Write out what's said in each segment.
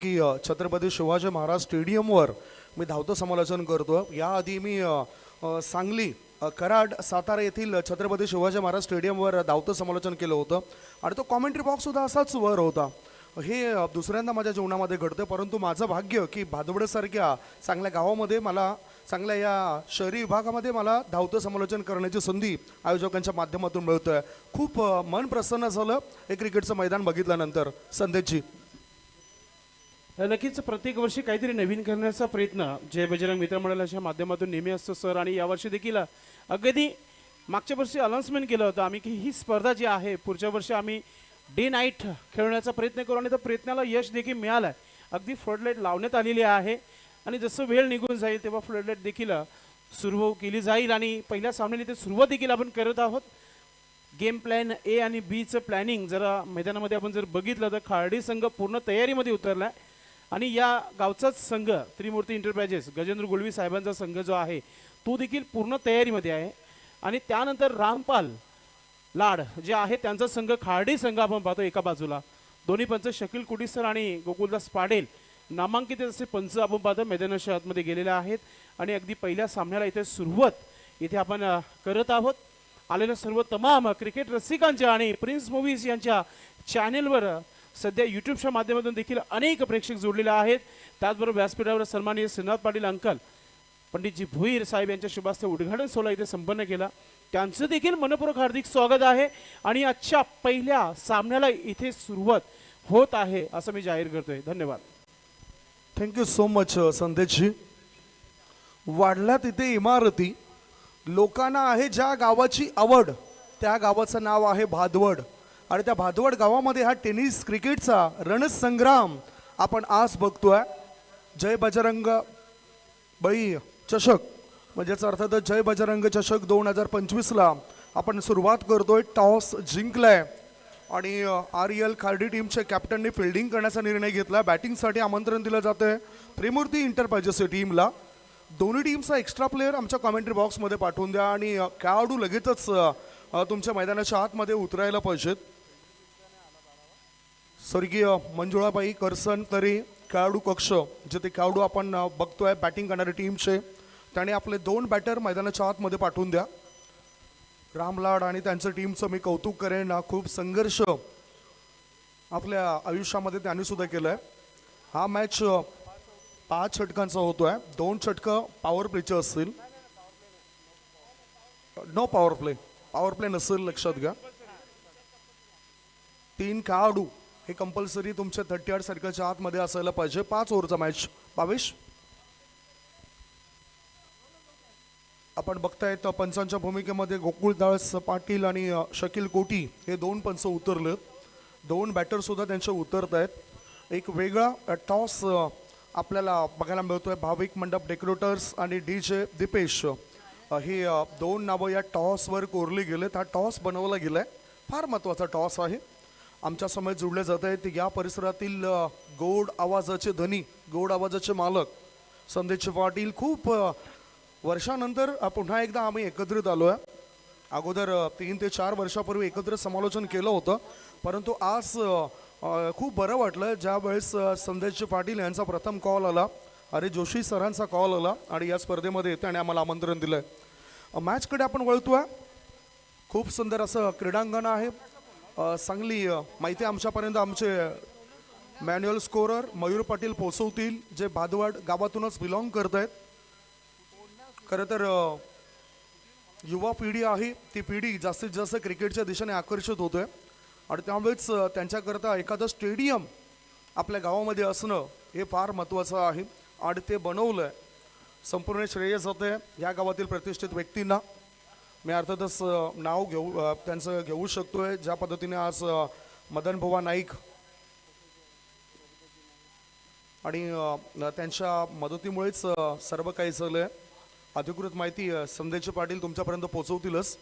की छत्रपती शिवाजी महाराज स्टेडियमवर मी धावतं समालोचन करतो. याआधी मी सांगली कराड सातारा येथील छत्रपती शिवाजी महाराज स्टेडियमवर धावतं समालोचन केलं होतं आणि तो कॉमेंट्री बॉक्ससुद्धा असाच वर होता. हे दुसऱ्यांदा माझ्या जीवनामध्ये घडतं, परंतु माझं भाग्य की भादवडसारख्या चांगल्या गावामध्ये मला चांगल्या या शहरी विभागामध्ये मला धावतं समालोचन करण्याची संधी आयोजकांच्या माध्यमातून मिळतोय. खूप मन प्रसन्न झालं हे क्रिकेटचं मैदान बघितल्यानंतर. संदेशजी, नक्कीच प्रत्येक वर्षी काहीतरी नवीन करण्याचा प्रयत्न जय बजरंग मित्रमंडळाच्या माध्यमातून नेहमी असतो सर. आणि यावर्षी देखील अगदी मागच्या वर्षी अनाउन्समेंट केलं होतं आम्ही की ही स्पर्धा जी आहे पुढच्या वर्षी आम्ही डे नाईट खेळण्याचा प्रयत्न करू आणि त्या प्रयत्नाला यश देखील मिळालं आहे. अगदी फ्लडलाईट लावण्यात आलेली आहे आणि जसं वेळ निघून जाईल तेव्हा फ्लडलाईट देखील सुरू केली जाईल आणि पहिल्या सामन्याला ते सुरुवात देखील आपण करत आहोत. गेम प्लॅन ए आणि बीचं प्लॅनिंग जरा मैदानामध्ये आपण जर बघितलं तर खार्डी संघ पूर्ण तयारीमध्ये उतरला आहे आणि या गावचाच संघ त्रिमूर्ती एंटरप्राइजेस गजेंद्र गुळवी साहेबांचा संघ जो आहे तो देखील पूर्ण तयारीमध्ये आहे. आणि त्यानंतर रामपाल लाड जे आहे त्यांचा संघ खार्डी संघ आपण पाहतो एका बाजूला. दोन्ही पंच शकील कुटीसर आणि गोकुलदास पाडेल नामांकित असे पंच आपण पाहतो मैदानाच्या आतमध्ये गेलेले आहेत. आणि अगदी पहिल्या सामन्याला इथे सुरुवात इथे आपण करत आहोत. आलेल्या सर्व तमाम क्रिकेट रसिकांच्या आणि प्रिन्स मूव्हीज यांच्या चॅनेलवर सध्या यूट्यूबच्या माध्यमातून देखील अनेक प्रेक्षक जोडलेले आहेत. त्याचबरोबर व्यासपीठावर सन्माननीय श्रीनाथ पाटील अंकल पंडितजी भुईर साहेब यांच्या शुभास्ते उद्घाटन सोहळा इथे संपन्न केला. त्यांचं देखील मनपूर्वक हार्दिक स्वागत आहे आणि आजच्या पहिल्या सामन्याला इथे सुरुवात होत आहे असं मी जाहीर करतोय. धन्यवाद. Thank you so much Sandeshji. वाढल्या तिथे इमारती, लोकांना आहे ज्या गावाची आवड त्या गावाचं नाव आहे भादवड आणि त्या भादवड गावामध्ये हा टेनिस क्रिकेटचा रणसंग्राम आपण आज बघतोय. जय बजरंग बळी चषक म्हणजेच अर्थातच जय बजरंग चषक 2025ला आपण सुरुवात करतोय. टॉस जिंकलाय आणि REL खार्डी टीमच्या कॅप्टनने फिल्डिंग करण्याचा निर्णय घेतला. बॅटिंगसाठी आमंत्रण दिलं जातंय त्रिमूर्ती एंटरप्राइजेस टीमला. दोन्ही टीमचा एक्स्ट्रा प्लेयर आमच्या कॉमेंट्री बॉक्समध्ये पाठवून द्या आणि खेळाडू लगेचच तुमच्या मैदानाच्या आतमध्ये उतरायला पाहिजेत. स्वर्गीय मंजुळाबाई करसन तरी खेळाडू कक्ष जिथे खेळाडू आपण बघतोय बॅटिंग करणारे टीमचे, त्याने आपले 2 बॅटर मैदानाच्या आतमध्ये पाठवून द्या. रामलाड आणि त्यांचं टीमचं मी कौतुक करेन. खूप संघर्ष आपल्या आयुष्यामध्ये त्यांनी सुद्धा केलंय. हा मॅच 5 षटकांचा होतोय. 2 षटकं पॉवर प्लेचे असतील. नो पॉवर प्ले नसेल, लक्षात घ्या. 3 खेळाडू हे कंपल्सरी तुमच्या 38 सर्कलच्या आतमध्ये असायला पाहिजे. 5 ओव्हरचा मॅच. भावेश, आपण बघतायत पंचांच्या भूमिकेमध्ये गोकुळदास पाटील आणि शकील कोटी हे 2 पंच उतरलेत. 2 बॅटर सुद्धा त्यांचे उतरत आहेत. एक वेगळा टॉस आपल्याला बघायला मिळतोय. भाविक मंडप डेकोरेटर्स आणि DJ दीपेश हे 2 नावं या टॉसवर कोरली गेलेत. हा टॉस बनवला गेलाय. फार महत्त्वाचा टॉस आहे. आमच्या समोर जुळले जात आहेत या परिसरातील गोड आवाजाचे धनी, गोड आवाजाचे मालक संदेश पाटील. खूप वर्षानंतर पुन्हा एकदा आम्ही एकत्रित आलो आहे. अगोदर 3 ते 4 वर्षापूर्वी एकत्र समालोचन केलं होतं, परंतु आज खूप बरं वाटलं ज्या वेळेस संदेश पाटील यांचा प्रथम कॉल आला, अरे जोशी सरांचा कॉल आला आणि या स्पर्धेमध्ये त्याने आम्हाला आमंत्रण दिलं आहे. मॅचकडे आपण वळतोय. खूप सुंदर असं क्रीडांगण आहे. चांगली माहिती आमच्यापर्यंत आमचे मॅन्युअल स्कोरर मयूर पाटील पोचवतील जे भादवड गावातूनच बिलॉंग करत आहेत. खरं तर युवा पिढी आहे, ती पिढी जास्तीत जास्त क्रिकेटच्या दिशेने आकर्षित होतोय आणि त्यामुळेच त्यांच्याकरता एखादं स्टेडियम आपल्या गावामध्ये असणं हे फार महत्त्वाचं आहे आणि ते बनवलं आहे. संपूर्ण श्रेय जातं आहे या गावातील प्रतिष्ठित व्यक्तींना. मी अर्थातच नाव त्यांचं घेऊ शकतोय. ज्या पद्धतीने आज मदन भुवा नाईक आणि त्यांच्या मदतीमुळेच सर्व काही झालं आहे. अधिकृत माहिती संदेश पाटील तुमच्यापर्यंत पोहोचवतीलच.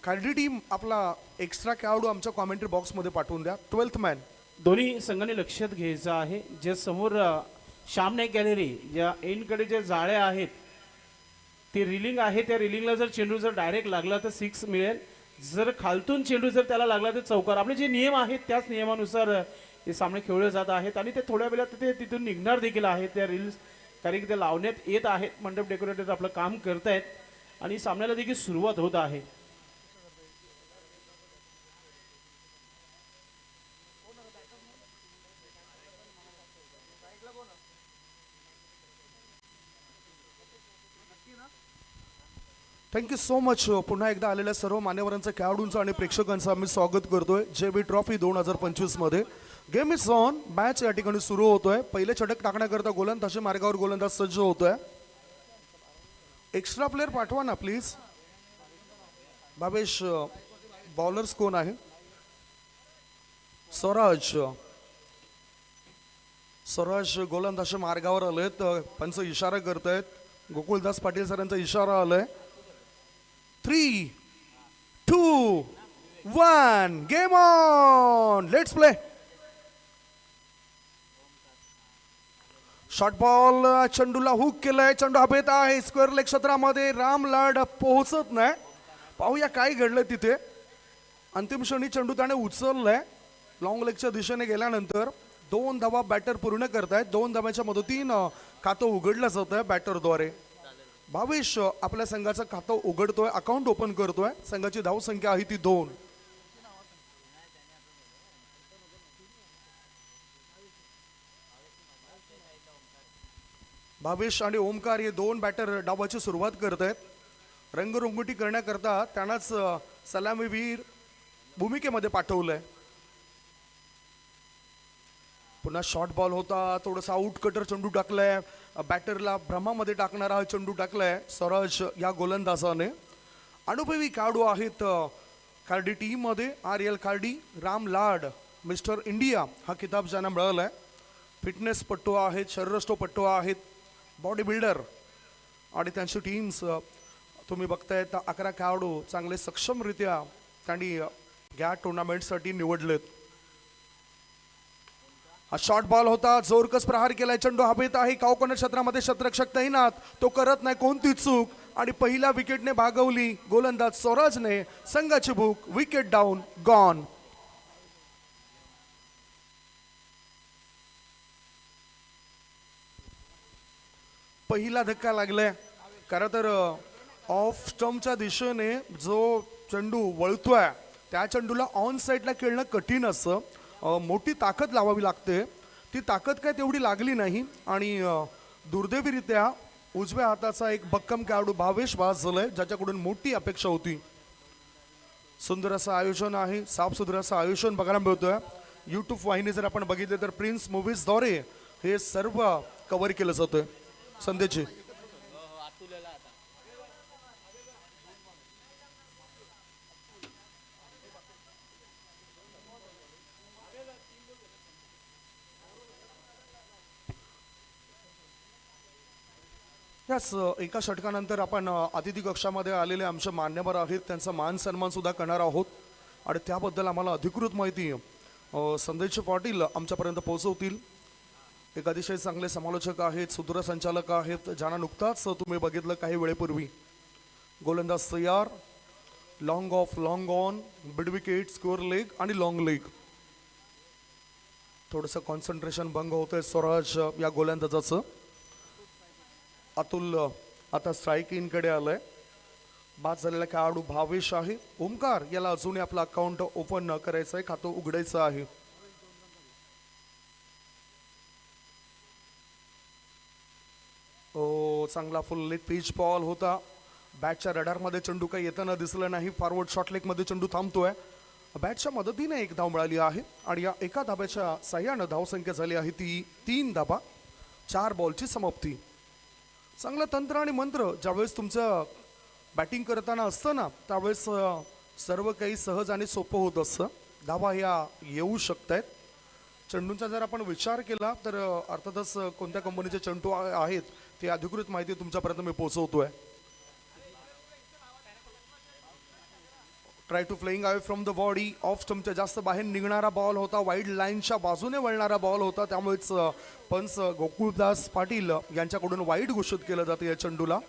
खार्डी टीम आपला एक्स्ट्रा खेळाडू आमच्या कॉमेंट्री बॉक्समध्ये पाठवून द्या. 12th man. दोन्ही संघाने लक्षात घ्यायचं आहे जे समोर सामने गॅलरी या एंडकडे जे जाळे आहेत ती रिलिंग आहे त्या रिलिंगला जर चेंडू जर डायरेक्ट लागला तर 6 मिळेल. जर खालतून चेंडू जर त्याला लागला तर चौकार. आपले जे नियम आहेत त्याच नियमानुसार हे सामने खेळले जात आहेत आणि ते थोड्या वेळात ते तिथून निघणार देखील आहेत त्या रील्स, कारण की ते लावण्यात येत आहेत. मंडप डेकोरेटर आपलं काम करतायत आणि सामन्याला देखील सुरुवात होत आहे. Thank you so much. पुन्हा एकदा आलेल्या सर्व मान्यवरांचं, खेळाडूंचं आणि प्रेक्षकांचं आम्ही स्वागत करतोय JB ट्रॉफी 2025 मध्ये. Game is on. मॅच या ठिकाणी सुरू होतोय. पहिले षटक टाकण्याकरता गोलंदाजी मार्गावर गोलंदाज सज्ज होतोय. एक्स्ट्रा प्लेअर पाठवा ना प्लीज. भावेश, बॉलर्स कोण आहे? स्वराज गोलंदाजी मार्गावर आलेत. पंच इशारा करतायत. गोकुळदास पाटील सरांचा इशारा आलाय. 3, 2, 1, game on. Let's play. Short ball, चेंडूला हुक केलाय. चेंडू हवेत आहे स्क्वेअर लेग क्षेत्रामध्ये. राम लाड पोहोचत नाही. पाहूया काय घडलंय तिथे. अंतिम क्षणी चेंडू त्याने उचललाय. लॉंग लेगच्या दिशेने गेल्यानंतर 2 धावा बॅटर पूर्ण करतायत. 2 धाव्याच्या मदतीनं खातं उघडलं जात आहे बॅटरद्वारे. भावेश आपल्या संघाचं खातं उघडतोय, अकाउंट ओपन करतोय. संघाची धाव संख्या आहे ती 2. भावेश आणि ओमकार हे 2 बॅटर डावाची सुरुवात करत आहेत. रंगरंगोटी करण्याकरता त्यांनाच सलामीवीर भूमिकेमध्ये पाठवलंय. पुन्हा शॉर्ट बॉल होता. थोडासा आउट कटर चेंडू टाकलाय. बॅटरला भ्रमामध्ये टाकणारा हा चेंडू टाकलाय स्वराज या गोलंदाजाने. अनुभवी खेळाडू आहेत कार्डी टीम मध्ये. RL कार्डी, राम लाड, मिस्टर इंडिया हा किताब ज्यांना मिळालाय. फिटनेस पट्टू आहेत, शरीरष्टपट्टू आहेत, बॉडी बिल्डर आणि त्यांची टीम्स तुम्ही बघताय. 11 खेळाडू चांगले सक्षमरित्या त्यांनी या टुर्नामेंटसाठी निवडलेत. हा शॉर्ट बॉल होता. जोरकस प्रहार केलाय. चेंडू हवेत आहे. कावकोन क्षेत्रामध्ये क्षेत्ररक्षक तैनात. तो करत नाही कोणती चूक आणि पहिल्या विकेटने भागवली गोलंदाज स्वराजने. संघाची भूक. Wicket down, gone. पहिला धक्का लागलाय. खरं तर ऑफ स्टंपच्या दिशेने जो चेंडू वळतोय त्या चेंडूला ऑन साईडला खेळणं कठीण असतं. मोठी ताकद लावावी लागते. ती ताकद काय तेवढी लागली नाही आणि दुर्दैवीरित्या उजव्या हाताचा एक भक्कम खेळाडू भावेश बाद झालाय, ज्याच्याकडून मोठी अपेक्षा होती. सुंदर असं आयोजन आहे. साफसुथरं असं आयोजन बघायला मिळतोय. यूट्यूब वाहिनी जर आपण बघितले तर प्रिन्स मूव्हीजद्वारे हे सर्व कव्हर केलं जातंय. संदेशजी, याच एका षटकानंतर आपण अतिथी कक्षामध्ये आलेले आमचे मान्यवर आहेत त्यांचा मान सन्मान सुद्धा करणार आहोत आणि त्याबद्दल आम्हाला अधिकृत माहिती संदेश पाटील आमच्यापर्यंत पोहोचवतील. एक अतिशय चांगले समालोचक आहेत, सूत्रसंचालक आहेत, ज्यांना नुकताच तुम्ही बघितलं काही वेळेपूर्वी. गोलंदाज तयार. Long of, long on, mid wicket, score leg आणि लॉंग लेग. थोडंसं कॉन्सन्ट्रेशन भंग होतंय स्वराज या गोलंदाजाचं. अतुल आता स्ट्राईक इनकडे आलंय. बाद झालेला खेळाडू भावेश आहे. ओमकार याला अजूनही आपलं अकाउंट ओपन करायचं आहे, खातं उघडायचं आहे. चांगला फुल लेग पिच बॉल होता. बॅटच्या रडारमध्ये चेंडू काही येताना दिसलं नाही. फॉरवर्ड शॉर्ट लेगमध्ये चेंडू थांबतोय. बॅटच्या मदतीने एक धाव मिळाली आहे आणि या एका धाब्याच्या साह्यानं धावसंख्या झाली आहे ती 3 धाबा. 4 बॉलची समाप्ती. चांगलं तंत्र आणि मंत्र ज्यावेळेस तुमचं बॅटिंग करताना असतं ना त्यावेळेस सर्व काही सहज आणि सोपं होत असतं. धावा ह्या येऊ शकतायत. चेंडूंचा जर आपण विचार केला तर अर्थातच कोणत्या कंपनीचे चेंडू आहेत ते अधिकृत माहिती तुमच्यापर्यंत मी पोहोचवतोय. Try to flying away from the body. Off स्टंपच्या जास्त बाहेर निघणारा बॉल होता. वाईड लाईनच्या बाजूने वळणारा बॉल होता. त्यामुळेच पंच गोकुळदास पाटील यांच्याकडून वाईड घोषित केलं जातं या चेंडूला.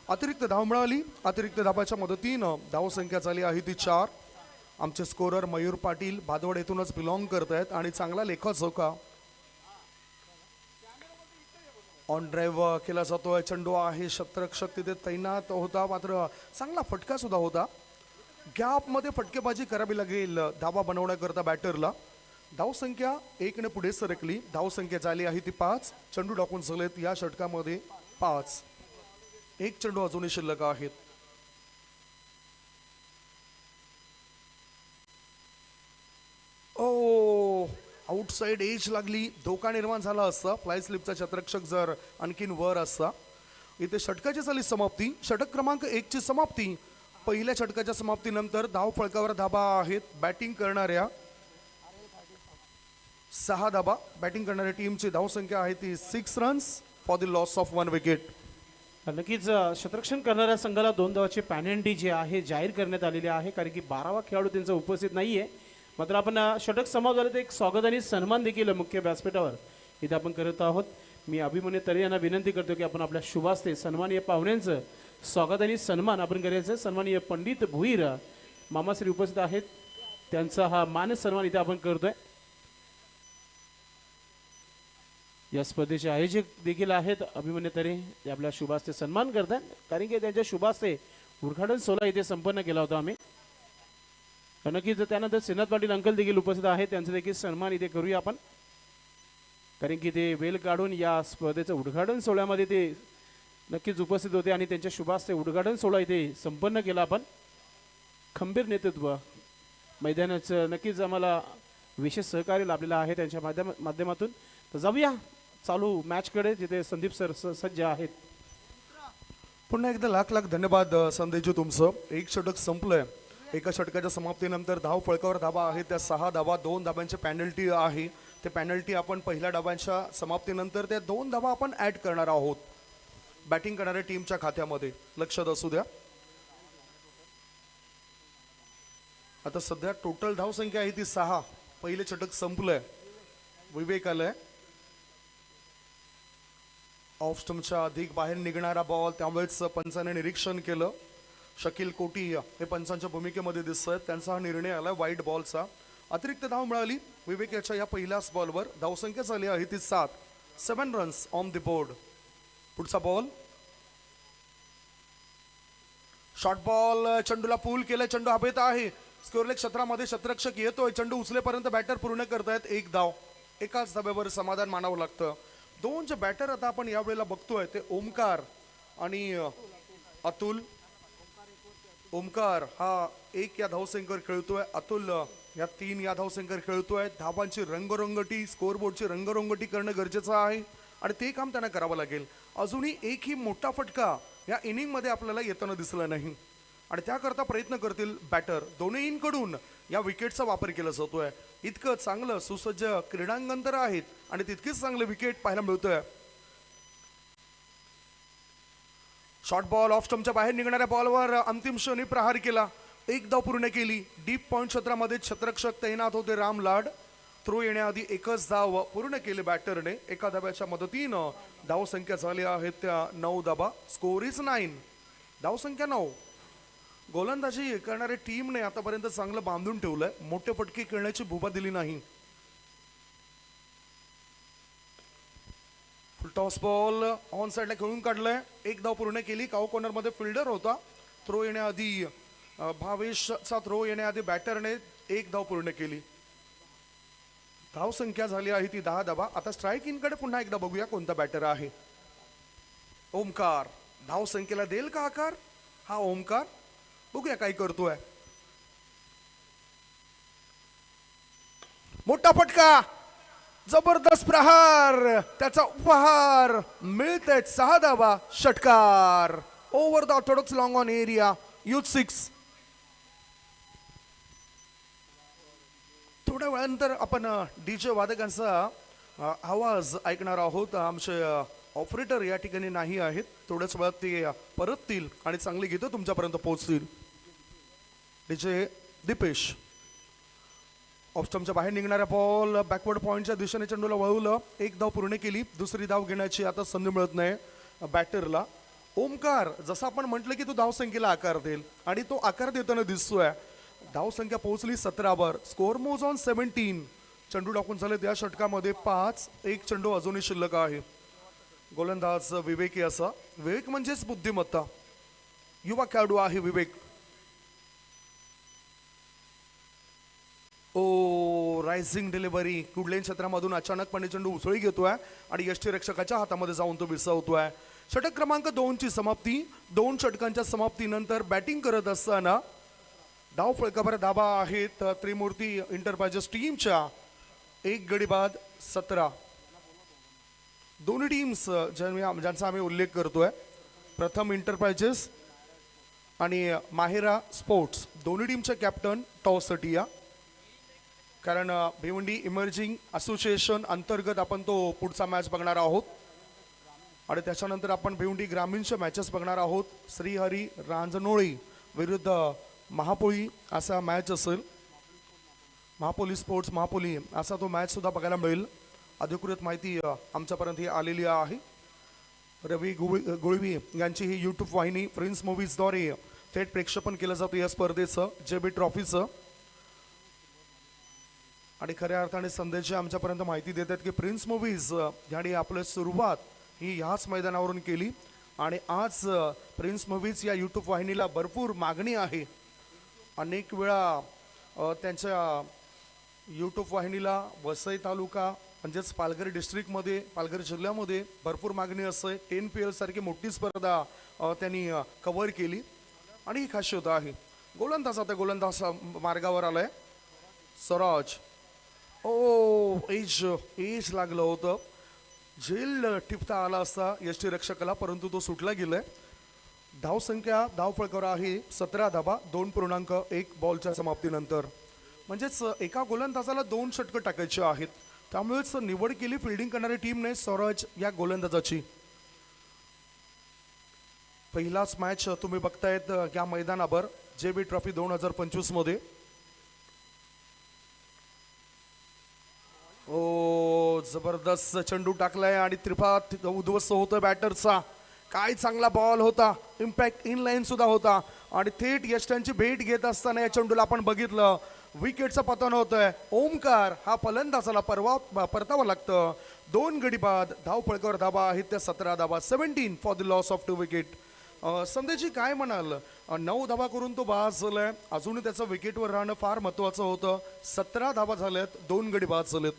अतिरिक्त धाव मिळाली. अतिरिक्त धावाच्या मदतीनं धावसंख्या झाली आहे ती 4. आमचे स्कोरर मयूर पाटील भादवड येथूनच बिलॉंग करत आहेत आणि चांगला लेखाजोखा ऑन ड्राईव्ह केला जातोय. चेंडू आहे क्षेत्ररक्षक तिथे तैनात होता, मात्र चांगला फटका सुद्धा होता. गॅपमध्ये फटकेबाजी करावी लागेल धावा बनवण्याकरता बॅटरला. धावसंख्या 1 ने पुढे सरकली. धावसंख्या झाली आहे ती 5. चेंडू टाकून झालेत या षटकामध्ये 5. एक चेंडू अजूनही शिल्लक आहेत. ओ आउटसाइड एज लागली, धोका निर्माण झाला असता. फ्लाय स्लिपचा क्षेत्ररक्षक जर आणखीन वर असता. इथे षटकाची झाली समाप्ती. षटक क्रमांक 1 ची समाप्ती. पहिल्या षटकाच्या समाप्तीनंतर धाव फळकावर धाबा आहेत. बॅटिंग करणाऱ्या 6 धाबा. बॅटिंग करणाऱ्या टीमची धावसंख्या आहे ती 6 runs for the loss of 1 wicket. नक्कीच क्षेत्ररक्षण करणाऱ्या संघाला 2 धावाची पॅनल्टी जी आहे जाहीर करण्यात आलेली आहे, कारण की 12वा खेळाडू त्यांचा उपस्थित नाहीये. मात्र आपण षटक समाप्त झाले तर एक स्वागत आणि सन्मान देखील मुख्य व्यासपीठावर इथे आपण करत आहोत. मी अभिमन्यू तरे यांना विनंती करतो की आपण आपल्या शुभास्ते सन्माननीय पाहुण्यांचं स्वागत आणि सन्मान आपण करायचं. सन्माननीय पंडित भुईर मामाश्री उपस्थित आहेत, त्यांचा हा मान सन्मान इथे आपण करतोय. या स्पर्धेचे आयोजक देखील आहेत अभिमन्यू तरे, ते आपल्या शुभास्ते सन्मान करतात, कारण की त्यांच्या शुभास्ते उद्घाटन सोहळा इथे संपन्न केला होता आम्ही. नक्कीच त्यानंतर श्रीनाथ पाटील अंकल देखील उपस्थित आहेत, त्यांचा देखील सन्मान इथे करूया आपण, कारण की ते वेळ काढून या स्पर्धेचं उद्घाटन सोहळ्यामध्ये ते नक्कीच उपस्थित होते आणि त्यांच्या शुभास्ते उद्घाटन सोहळा इथे संपन्न केला आपण. खंबीर नेतृत्व मैदानाचं नक्कीच आम्हाला विशेष सहकार्य लाभलेलं आहे त्यांच्या माध्यमातून. तर जाऊया चालू मॅचकडे, जिथे संदीप सर सज्ज आहेत. पुन्हा एकदा लाख लाख धन्यवाद संदेशजी तुमचं. एक षटक संपलंय. एका षटकाच्या समाप्तीनंतर धाव फळकावर धाबा आहे त्या 6 धाबा. 2 धाबांची पॅनल्टी आहे. ते पॅनल्टी आपण पहिल्या धाबांच्या समाप्तीनंतर त्या 2 धाबा आपण ऍड करणार आहोत बॅटिंग करणाऱ्या टीमच्या खात्यामध्ये. लक्षात असू द्या. आता सध्या टोटल धावसंख्या आहे ती 6. पहिले षटक संपलंय. विवेक आलाय. ऑफ स्टंपच्या अधिक बाहेर निघणारा बॉल, त्यामुळेच पंचाने निरीक्षण केलं. शकील कोटी हे पंचांच्या भूमिकेमध्ये दिसत आहेत. त्यांचा हा निर्णय आला वाईट बॉलचा. अतिरिक्त धाव मिळाली विवेक याच्या या पहिल्याच बॉलवर. धावसंख्या झाली आहे ती 7. 7 रन्स ऑन द बोर्ड. पुढचा बॉल शॉर्ट बॉल. चेंडूला पूल केलं. चेंडू हवेत आहे. स्कोरलेग क्षेत्रामध्ये क्षेत्ररक्षक येतोय. चेंडू उचलेपर्यंत बॅटर पूर्ण करतायत 1 धाव. एकाच धाब्यावर समाधान मानावं लागतं. 2 जे बॅटर आता आपण यावेळेला बघतोय ते ओमकार आणि अतुल. ओमकार हा 1 या धावसंख्येवर खेळतोय. अतुल या 3 या धावसंख्येवर खेळतोय. धावांची रंगरंगटी, स्कोरबोर्डची रंगरंगटी करणं गरजेचं आहे आणि ते काम त्यांना करावं लागेल. अजूनही एकही मोठा फटका या इनिंगमध्ये आपल्याला येताना दिसला नाही आणि त्याकरता प्रयत्न करतील बॅटर. दोन्ही इनकडून या विकेटचा वापर केला जातोय. इतकं चांगलं सुसज्ज क्रीडांगण तर आहेत आणि तितकीच चांगले विकेट पाहायला मिळतोय. शॉर्ट बॉल ऑफ स्टंपच्या बाहेर निघणाऱ्या बॉलवर अंतिम क्षणी प्रहार केला. 1 धाव पूर्ण केली. डीप पॉइंट क्षेत्रामध्ये क्षेत्ररक्षक तैनात होते राम लाड. थ्रो येण्याआधी 1च धाव पूर्ण केली बॅटरने. एका धाब्याच्या मदतीनं धावसंख्या झाली आहे त्या 9 धाबा. Score is 9. धावसंख्या 9. गोलंदाजी करणाऱ्या टीमने आतापर्यंत चांगलं बांधून ठेवलंय. मोठे फटके खेळण्याची भूभा दिली नाही. फुल टॉस बॉल ऑन साइडला खेळून काढलंय. 1 धाव पूर्ण केली. काऊ कॉर्नर मध्ये फिल्डर होता. थ्रो येण्याआधी भावेशचा थ्रो येण्याआधी बॅटरने 1 धाव पूर्ण केली. धावसंख्या झाली आहे ती 10 धाबा. आता स्ट्राईक इनकडे पुन्हा एकदा बघूया कोणता बॅटर आहे. ओमकार धावसंख्येला देईल का आकार? हा ओमकार. बघूया काय करतोय. मोठा फटका, जबरदस्त प्रहार, त्याचा उपहार मिळते 6 धाबा. षटकार over the Orthodox long on area. Youth 6. थोड्या वेळानंतर आपण डीजे वादकांचा आवाज ऐकणार आहोत. आमचे ऑपरेटर या ठिकाणी नाही आहेत. थोड्याच वेळात ते परततील आणि चांगली गीतं तुमच्यापर्यंत पोहोचतील. डीजे दीपेश. ऑफ स्टंपच्या बाहेर निघणाऱ्या बॉल बॅकवर्ड पॉइंटच्या दिशेने चेंडूला वळवलं. 1 धाव पूर्ण केली. दुसरी धाव घेण्याची आता संधी मिळत नाही बॅटरला. ओमकार, जसं आपण म्हटलं की तो धावसंख्येला आकार देईल आणि तो आकार देताना दिसतोय. धावसंख्या पोहोचली 17वर. स्कोअर मोज ऑन 17. चेंडू टाकून झाले त्या षटकामध्ये 5. एक चेंडू अजूनही शिल्लक आहे. गोलंदाज विवेकी असा. विवेक म्हणजेच बुद्धिमत्ता. युवा खेळाडू आहे विवेक. ओ रायझिंग डिलिव्हरी. कुडलेन क्षेत्रामधून अचानकपणे चेंडू उसळी घेतोय आणि यष्टीरक्षकाच्या हातामध्ये जाऊन तो विसवतोय. षटक क्रमांक 2 ची समाप्ती. 2 षटकांच्या समाप्तीनंतर बॅटिंग करत असताना डाव फळकावर धाबा आहेत त्रिमूर्ती इंटरप्राइजेस टीमच्या. एक गडी बाद 17. दोन्ही टीम्स ज्यांचा आम्ही उल्लेख करतोय, प्रथम इंटरप्राइजेस आणि माहेरा स्पोर्ट्स, दोन्ही टीमचे कॅप्टन टॉस सटिया. कारण भिवंडी इमर्जिंग असोसिएशन अंतर्गत आपण तो पुढचा मॅच बघणार आहोत आणि त्याच्यानंतर आपण भिवंडी ग्रामीणच्या मॅचेस बघणार आहोत. श्रीहरी रांजनोळी विरुद्ध महापोळी असा मॅच असेल. महापोली स्पोर्ट्स महापोली असा तो मॅच सुद्धा बघायला मिळेल. अधिकृत माहिती आमच्यापर्यंत ही आलेली आहे. रवी गुळवी यांची ही यूट्यूब वाहिनी प्रिन्स मूव्हीजद्वारे थेट प्रेक्षेपण केलं जातं या स्पर्धेचं, JB ट्रॉफीचं. आणि खऱ्या अर्थाने संदेश आमच्यापर्यंत माहिती देतात की प्रिन्स मूव्हीज यांनी आपली सुरुवात ही ह्याच मैदानावरून केली आणि आज प्रिन्स मूव्हीज या यूट्यूब वाहिनीला भरपूर मागणी आहे. अनेक वेळा त्यांच्या यूट्यूब वाहिनीला वसई तालुका म्हणजेच पालघर डिस्ट्रिक्टमध्ये, पालघर जिल्ह्यामध्ये भरपूर मागणी असते. 10PL सारखी मोठी स्पर्धा त्यांनी कव्हर केली आणि ही खासियत आहे. गोलंदाज आता गोलंदाज मार्गावर आलाय. स्वराज. ओ एज लागलं होतं. झेल टिपता आला असता यष्टीरक्षकाला, परंतु तो सुटला गेलाय. धावसंख्या धावफळकावर आहे 17 धाबा 2.1 बॉलच्या समाप्तीनंतर. म्हणजेच एका गोलंदाजाला 2 षटकं टाकायची आहेत. त्यामुळेच निवड केली फिल्डिंग करणारी टीमने स्वराज या गोलंदाजाची. पहिलाच मॅच तुम्ही बघतायत या मैदानावर JB ट्रॉफी 2025 मध्ये. ओ जबरदस्त चेंडू टाकलाय आणि त्रिफा उद्ध्वस्त होतं बॅटरचा. काय चांगला बॉल होता. इम्पॅक्ट इन लाईन सुद्धा होता आणि थेट यष्टांची भेट घेत असताना या चेंडूला आपण बघितलं विकेटचं पतन होतंय. ओमकार हा फलंदाजाला परतावं लागतं. 2 गडी बाद. धाव फळकावर धाबा आहेत त्या 17 धाबा. 17 for the loss of 2 wicket. Sandeshji काय म्हणाल? 9 धाबा करून तो बाद झालाय. अजूनही त्याचं विकेटवर राहणं फार महत्वाचं होतं. 17 धाबा झाल्यात, 2 गडी बाद झालेत.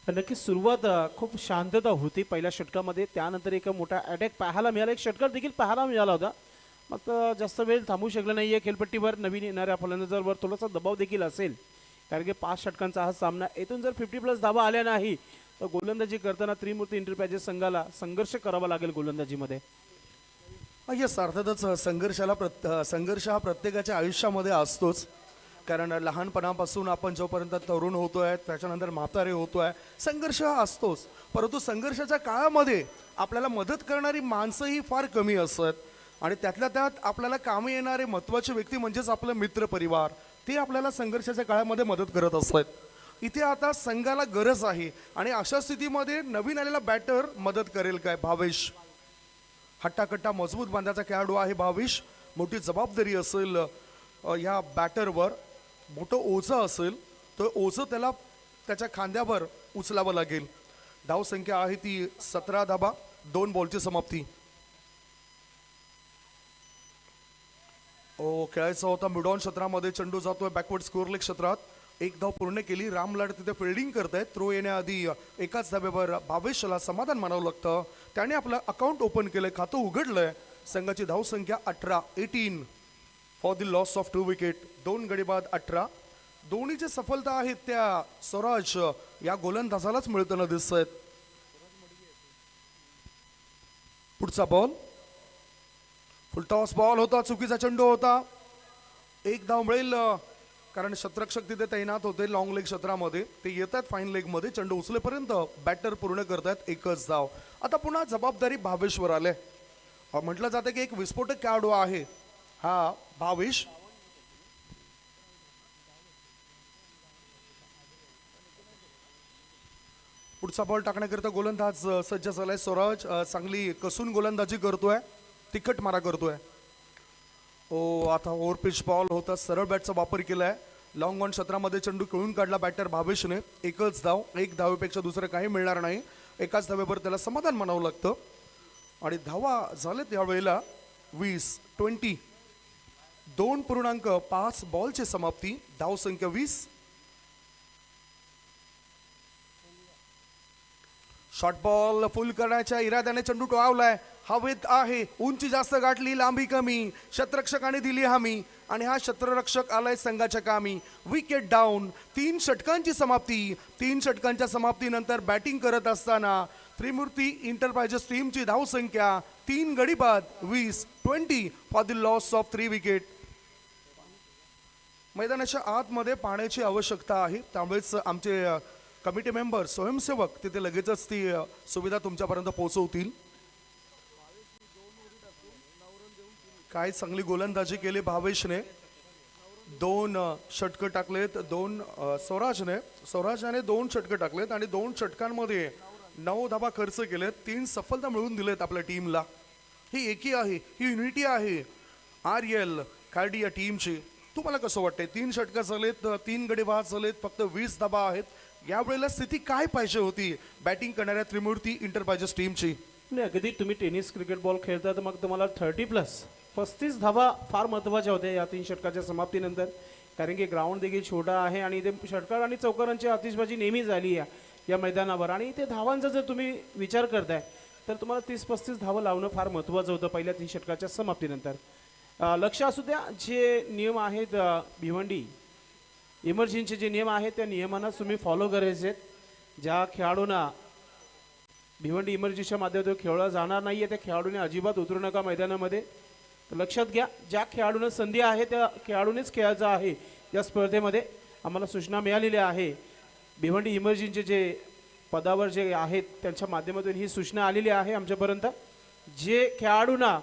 नक्कीच सुरुवात खूप शांतता होती पहिल्या षटकामध्ये. त्यानंतर एक मोठा अटॅक पाहायला मिळाला. एक षटकार देखील पाहायला मिळाला होता. मग जास्त वेळ थांबू शकला नाही आहे. खेळपट्टीवर नवीन येणाऱ्या फलंदाजांवर थोडासा दबाव देखील असेल, कारण की 5 षटकांचा हा सामना. येथून जर 50+ धाबा आल्या नाही तर गोलंदाजी करताना त्रिमूर्ती इंटरप्राइजेस संघाला संघर्ष करावा लागेल गोलंदाजीमध्ये. येस, अर्थातच संघर्ष हा प्रत्येकाच्या आयुष्यामध्ये असतोच. कारण लहानपणापासून आपण जोपर्यंत तरुण होतोय, त्याच्यानंतर म्हातारे होतोय, संघर्ष हा असतोच. परंतु संघर्षाच्या काळामध्ये आपल्याला मदत करणारी माणसंही फार कमी असतात आणि त्यातल्या त्यात आपल्याला कामी येणारे महत्त्वाचे व्यक्ती म्हणजेच आपलं मित्र परिवार, ते आपल्याला संघर्षाच्या काळामध्ये मदत करत असतात. इथे आता संघाला गरज आहे आणि अशा स्थितीमध्ये नवीन आलेला बॅटर मदत करेल काय? भावेश हट्टाकट्टा मजबूत बांधाचा खेळाडू आहे भावेश. मोठी जबाबदारी असेल या बॅटरवर. मोठं ओझं असेल तर ओझं त्याला त्याच्या खांद्यावर उचलावं लागेल. धावसंख्या आहे ती 17 धाबा 2 बॉलची समाप्ती. खेळायचा होता मिडॉन क्षेत्रामध्ये. चेंडू जातोय बॅकवर्ड स्कोअर लेग क्षेत्रात. 1 धाव पूर्ण केली. रामलाड तिथे फिल्डिंग करतायत. थ्रो येण्याआधी एकाच धाब्यावर भावेशला समाधान मानावं लागतं. त्याने आपलं अकाउंट ओपन केलंय, खातं उघडलंय. संघाची धावसंख्या 18 for the loss of 2 wicket. 2 गडी बाद 18. दोन्हीची सफलता आहेत त्या स्वराज या गोलंदाजालाच मिळताना दिसत आहेत. पुढचा बॉल फुलटॉस बॉल होता. चुकीचा चेंडू होता. 1 धाव मिळेल कारण शतरक्षक तिथे तैनात होते लॉंग लेग क्षेत्रामध्ये. ते येतात फाईन लेग मध्ये. चेंडू उचलेपर्यंत बॅटर पूर्ण करतात 1च धाव. आता पुन्हा जबाबदारी भावेशवर आले. म्हटलं जातं की एक विस्फोटक खेळाडू आहे हा भावेश. पुढचा बॉल टाकण्याकरिता गोलंदाज सज्ज झालाय स्वराज. चांगली कसून गोलंदाजी करतोय. तिखट मारा करतोय. ओ आता ओव्हर पिच बॉल होता, सरळ बॅटचा वापर केलाय. लॉंग ऑन क्षेत्रामध्ये चेंडू खेळून काढला बॅटर भावेशने. एकच धाव, एक धावेपेक्षा दुसरं काही मिळणार नाही. एकाच धावेवर त्याला समाधान मानावं लागतं. आणि धावा झालेत यावेळेला 20. 2.5 बॉलची समाप्ती. धाव संख्या 20. शॉर्ट बॉल फुल करण्याच्या इराद्याने चेंडू टोळावलाय. हवेत आहे, उंची जास्त गाठली, लांबी कमी. क्षेत्ररक्षकाने दिली हमी आणि हा क्षेत्ररक्षक आलाय संघाच्या कामी. Wicket down. 3 षटकांची समाप्ती. 3 षटकांच्या समाप्तीनंतर बॅटिंग करत असताना त्रिमूर्ती इंटरप्राइजेस टीमची धाव संख्या 3 गडी बाद. 20 for the loss of 3 wicket. मैदानाच्या आतमध्ये पाण्याची आवश्यकता आहे, त्यामुळेच आमचे कमिटी मेंबर स्वयंसेवक तिथे लगेचच ती सुविधा तुमच्यापर्यंत पोहोचवतील. काय चांगली गोलंदाजी केली भावेशने. 2 षटकं टाकलेत. स्वराजने 2 षटकं टाकलेत आणि 2 षटकांमध्ये 9 धाबा खर्च केलेत. 3 सफलता मिळवून दिलेत आपल्या टीमला. ही एकी आहे, ही युनिटी आहे RL कार्डी या टीमची. तुम्हाला कसं वाटतंय? 3 षटकं झालेत, 3 गडी बाद झालेत, फक्त 20 धाबा आहेत. यावेळेला स्थिती काय पाहिजे होती बॅटिंग करणाऱ्या त्रिमूर्ती इंटरप्राइजेस टीमची? नाही, अगदी तुम्ही टेनिस क्रिकेट बॉल खेळता तर मग तुम्हाला 30+ 35 धावा फार महत्त्वाच्या होत्या या 3 षटकाच्या समाप्तीनंतर. कारण की ग्राउंड देखील छोटा आहे आणि ते षटकार आणि चौकारांची आतिषबाजी नेहमी झाली आहे या मैदानावर. आणि ते धावांचा जर तुम्ही विचार करताय तर तुम्हाला 30-35 धावं लावणं फार महत्त्वाचं होतं पहिल्या 3 षटकाच्या समाप्तीनंतर. लक्ष असू द्या, जे नियम आहेत भिवंडी इमर्जन्सीचे जे नियम आहेत त्या नियमांना तुम्ही फॉलो करायचे आहेत. ज्या खेळाडूंना भिवंडी इमर्जन्सीच्या माध्यमातून खेळला जाणार नाही आहे त्या खेळाडूने अजिबात उतरू नका मैदानामध्ये. तर लक्षात घ्या, ज्या खेळाडूंना संधी आहे त्या खेळाडूनेच खेळायचं आहे या स्पर्धेमध्ये. आम्हाला सूचना मिळालेल्या आहे भिवंडी इमर्जन्सीचे जे पदावर जे आहेत त्यांच्या माध्यमातून ही सूचना आलेली आहे आमच्यापर्यंत. जे खेळाडूंना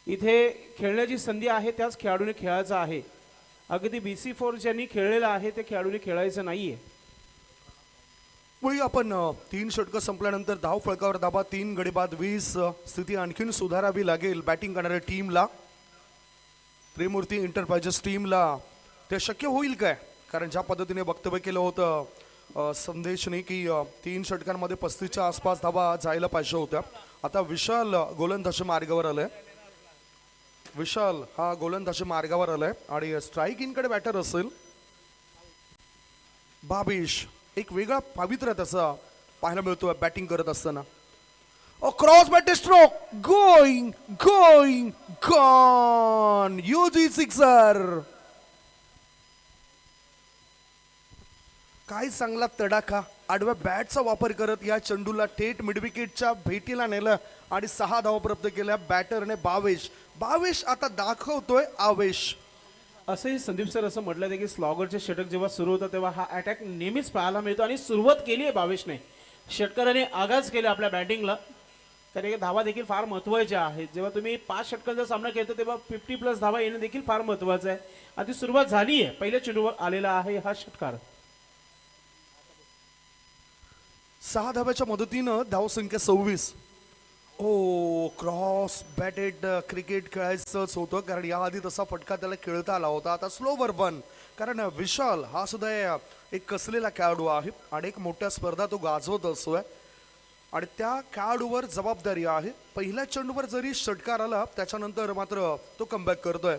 इथे खेळण्याची संधी आहे त्याच खेळाडूने खेळायचं आहे. अगदी BC4 ज्यांनी खेळलेलं आहे ते खेळाडूने खेळायचं नाहीये. मुळी आपण 3 षटकं संपल्यानंतर धाव फळकावर धाबा, 3 गडी बाद, 20. स्थिती आणखीन सुधारावी लागेल बॅटिंग करणाऱ्या टीमला, त्रिमूर्ती इंटरप्राइजेस टीमला. ते शक्य होईल काय? कारण ज्या पद्धतीने वक्तव्य केलं होतं संदेशने की 3 षटकांमध्ये 35च्या आसपास धावा जायला पाहिजे होत्या. आता विशाल गोलंदाजी मार्गावर आलाय. विशाल हा गोलंदाजी मार्गावर आलाय आणि स्ट्राईक इनकडे बॅटर असेल भावेश. एक वेगळा पावित्र्य त्याचा पाहायला मिळतोय बॅटिंग करत असताना. Cross bat stroke, going gone, UG 6. काय चांगला तडाखा. आडव्या बॅटचा वापर करत या चेंडूला थेट मिडविकेटच्या भेटीला नेलं आणि 6 धावा प्राप्त केल्या बॅटरने भावेश आता दाखवतोय आवेश. असंही संदीप सर असं म्हटलं आहे की स्लॉगरचे षटक जेव्हा सुरू होतं तेव्हा हा अटॅक नेहमीच पाहायला मिळतो आणि सुरुवात केली आहे भावेशने. षटकाराने आगाज केला आपल्या बॅटिंगला. कारण की धावा देखील फार महत्त्वाच्या आहेत. जेव्हा तुम्ही 5 षटकांचा सामना खेळतो तेव्हा 50+ धावा येणं देखील फार महत्त्वाचं आहे. आधी सुरुवात झाली आहे, पहिल्या चेंडूवर आलेला आहे हा षटकार. 6 धाव्याच्या मदतीनं धाव संख्या 26. क्रॉस बॅटेड क्रिकेट खेळायचंच होतं कारण याआधी तसा फटका त्याला खेळता आला होता. आता स्लोवर 1. कारण विशाल हा सुद्धा एक कसलेला खेळाडू आहे आणि एक मोठ्या स्पर्धा तो गाजवत असतोय आणि त्या खेळाडूवर जबाबदारी आहे. पहिल्या चेंडूवर जरी षटकार आला त्याच्यानंतर मात्र तो कमबॅक करतोय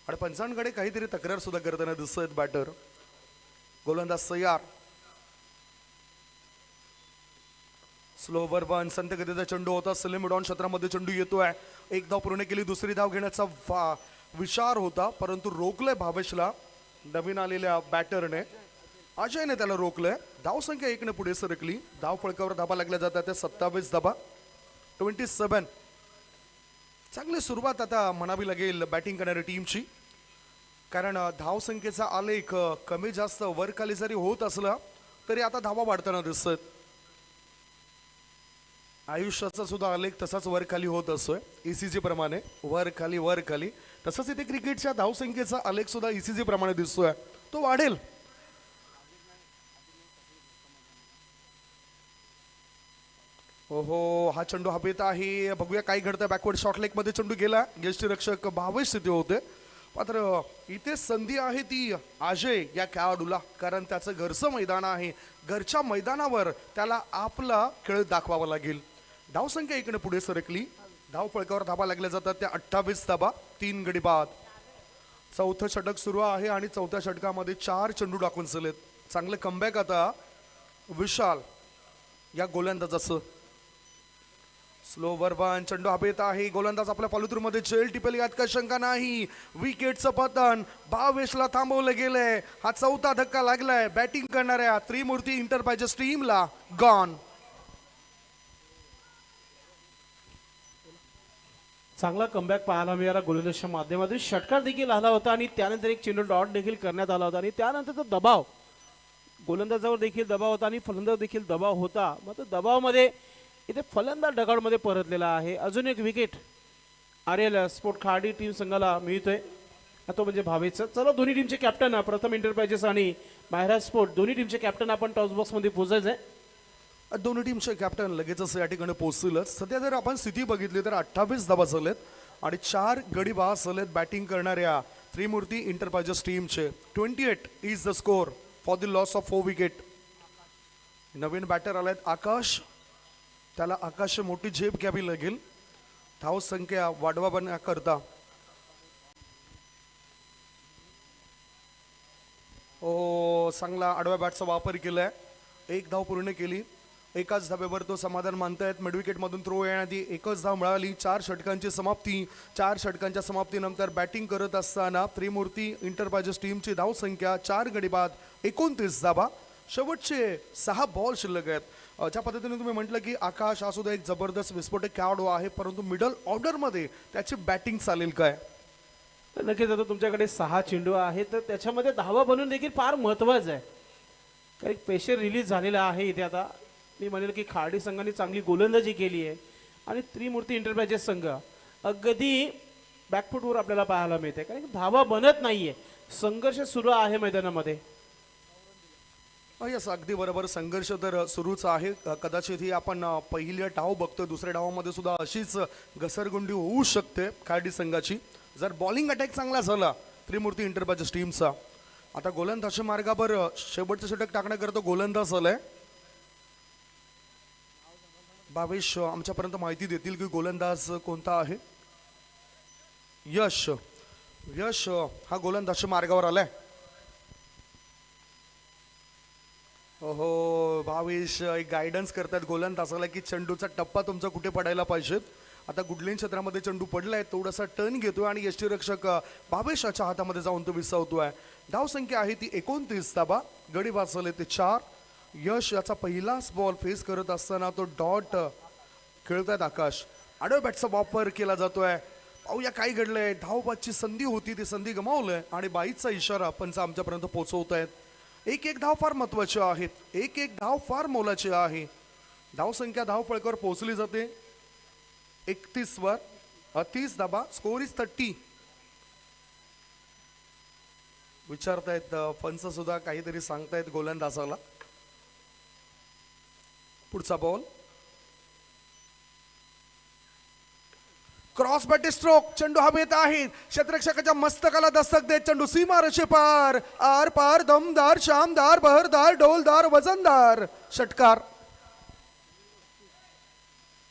आणि पंचांकडे काहीतरी तक्रार सुद्धा करताना दिसत बॅटर. गोलंदाज तयार. स्लोवर 1. संत गतीचा चेंडू होता. सलीम मिडॉन क्षेत्रामध्ये चेंडू येतोय. 1 धाव पूर्ण केली. दुसरी धाव घेण्याचा विचार होता परंतु रोखलंय भावेशला नवीन आलेल्या बॅटरने. अजयने त्याला रोखलंय. धाव संख्या 1 ने पुढे सरकली. धाव फळकावर धाबा लागल्या जातात त्या 27 धाबा. 27. चांगली सुरुवात आता म्हणावी लागेल बॅटिंग करणाऱ्या टीमची कारण धाव संख्येचा आलेख कमी जास्त वर खाली जरी होत असला तरी आता धावा वाढताना दिसत. आयुष्याचा सुद्धा आलेख तसाच वर खाली होत असतोय ECG प्रमाणे. वर खाली. तसंच इथे क्रिकेटच्या धावसंख्येचा आलेख सुद्धा ECG प्रमाणे दिसतोय. तो वाढेल. हो हा चेंडू हवेत आहे. बघूया काय घडतं. बॅकवर्ड शॉट लेग मध्ये चेंडू गेला. यष्टीरक्षक भावेश स्थिती होते. मात्र इथे संधी आहे ती अजय या खेळाडूला, कारण त्याचं घरचं मैदान आहे. घरच्या मैदानावर त्याला आपला खेळ दाखवावा लागेल. धावसंख्या इकडे पुढे सरकली. धाव फळकावर धाबा लागल्या जातात त्या 28 धाबा, 3 गडी बाद. चौथं षटक सुरू आहे आणि चौथ्या षटकामध्ये 4 चेंडू टाकून चलेत. चांगलं कमबॅक आता विशाल या गोलंदाजाचं. स्लो वन चेंडू हवेत आहे. गोलंदाज आपल्या पॉलिथ्रूमध्ये झेल टिपेल यात काही शंका नाही. विकेटचं पतन भावेशला थांबवलं गेलंय. हा चौथा धक्का लागलाय बॅटिंग करणाऱ्या त्रिमूर्ती इंटरप्राइजेस टीमला. गॉन. चांगला कमबॅक पाहायला मिळाला गोलंदाजच्या माध्यमातून. षटकार देखील आला होता आणि त्यानंतर एक चेंडू डॉट देखील करण्यात आला होता आणि त्यानंतरचा दबाव गोलंदाजावर देखील दबाव होता आणि फलंदाज देखील दबाव होता. मात्र दबावामध्ये इथे फलंदाज डगाडमध्ये परतलेला आहे. अजून एक विकेट आर्यल स्पोर्ट खाडी टीम संघाला मिळतोय. तो म्हणजे भावेचा. चला दोन्ही टीमचे कॅप्टन प्रथम इंटरप्राइजेस आणि महाराज स्पोर्ट दोन्ही टीमचे कॅप्टन आपण टॉस बॉक्स मध्ये पोहोचायचंय. दोन्ही टीमचे कॅप्टन लगेचच या ठिकाणी पोहोचतीलच. सध्या जर आपण स्थिती बघितली तर 28 धाबा झालेत आणि 4 गडी बाद झालेत बॅटिंग करणाऱ्या त्रिमूर्ती इंटरप्राइजेस टीमचे. 28 is the score for the loss of 4 wicket. नवीन बॅटर आलेत आकाश. त्याला आकाश मोठी झेप घ्यावी लागेल धाव संख्या वाढवण्याकरता. ओ चांगला आडव्या बॅटचा वापर केलाय. 1 धाव पूर्ण केली. एकाच धाब्यावर तो समाधान मानतायत. मिडविकेट मधून थ्रो येण्याआधी एकच धाव मिळाली. 4 षटकांची समाप्ती. 4 षटकांच्या समाप्तीनंतर बॅटिंग करत असताना त्रिमूर्ती इंटरप्राइजेस टीमची धाव संख्या 4 गडी बाद 29 धाबा. शेवटचे 6 बॉल शिल्लक आहेत. ज्या पद्धतीने तुम्ही म्हटलं की आकाश हा सुद्धा एक जबरदस्त विस्फोटक खेळाडू आहे, परंतु मिडल ऑर्डरमध्ये त्याची बॅटिंग चालेल काय? तर नक्कीच आता तुमच्याकडे 6 चेंडू आहेत तर त्याच्यामध्ये धावा बनवून देखील फार महत्वाचं आहे. काही प्रेशर रिलीज झालेला आहे इथे. आता मी म्हणेल की खाडी संघाने चांगली गोलंदाजी केली आहे आणि त्रिमूर्ती इंटरप्राइजेस संघ अगदी बॅकफुटवर आपल्याला पाहायला मिळते, कारण धावा बनत नाहीये. संघर्ष सुरू आहे मैदानामध्ये. यस अगदी बरोबर. संघर्ष तर सुरूच आहे. कदाचित ही आपण पहिल्या डाव बघतो. दुसऱ्या डावामध्ये सुद्धा अशीच घसरगुंडी होऊ शकते खाडी संघाची जर बॉलिंग अटॅक चांगला झाला त्रिमूर्ती इंटरप्राइजेस टीमचा. आता गोलंदाजी मार्गावर शेवटचं षटक टाकण्याकरता गोलंदाज आलाय. भावेश आमच्यापर्यंत माहिती देतील की गोलंदाज कोणता आहे. यश यश हा गोलंदाजी मार्गावर आलाय. हो भावेश एक गायडन्स करतात गोलंदाजाला की चेंडूचा टप्पा तुमचा कुठे पडायला पाहिजे. आता गुडलिन क्षेत्रामध्ये चेंडू पडलाय. थोडासा टर्न घेतोय आणि यष्टीरक्षक भावेशाच्या हातामध्ये जाऊन तो विसावतोय. धाव संख्या आहे ती 29 धाबा. गडी बाद झाले ते 4. यश याचा पहिलाच बॉल फेस करत असताना तो डॉट खेळतायत आकाश. आडव्या बॅटचा वापर केला जातोय. पाहूया काय घडलंय. धावबादची संधी होती ती संधी गमावलंय आणि बाईचा इशारा पंच आमच्यापर्यंत पोहोचवत आहेत. 1-1 धाव फार महत्वाचे आहेत. 1-1 धाव फार मोलाची आहे. धाव संख्या धाव फळकावर पोहोचली जाते 31 वर. 30 धाबा. Score is 30. विचारतायत पंच सुद्धा काहीतरी सांगतायत गोलंदाजाला. पुढचा बॉल क्रॉस बॅट स्ट्रोक. चेंडू हवेत आहे. क्षेत्ररक्षकाच्या मस्तकाला दस्तक देत चेंडू सीमारेषे पार. आर पार दमदार शामदार बहरदार डोलदार वजनदार षटकार.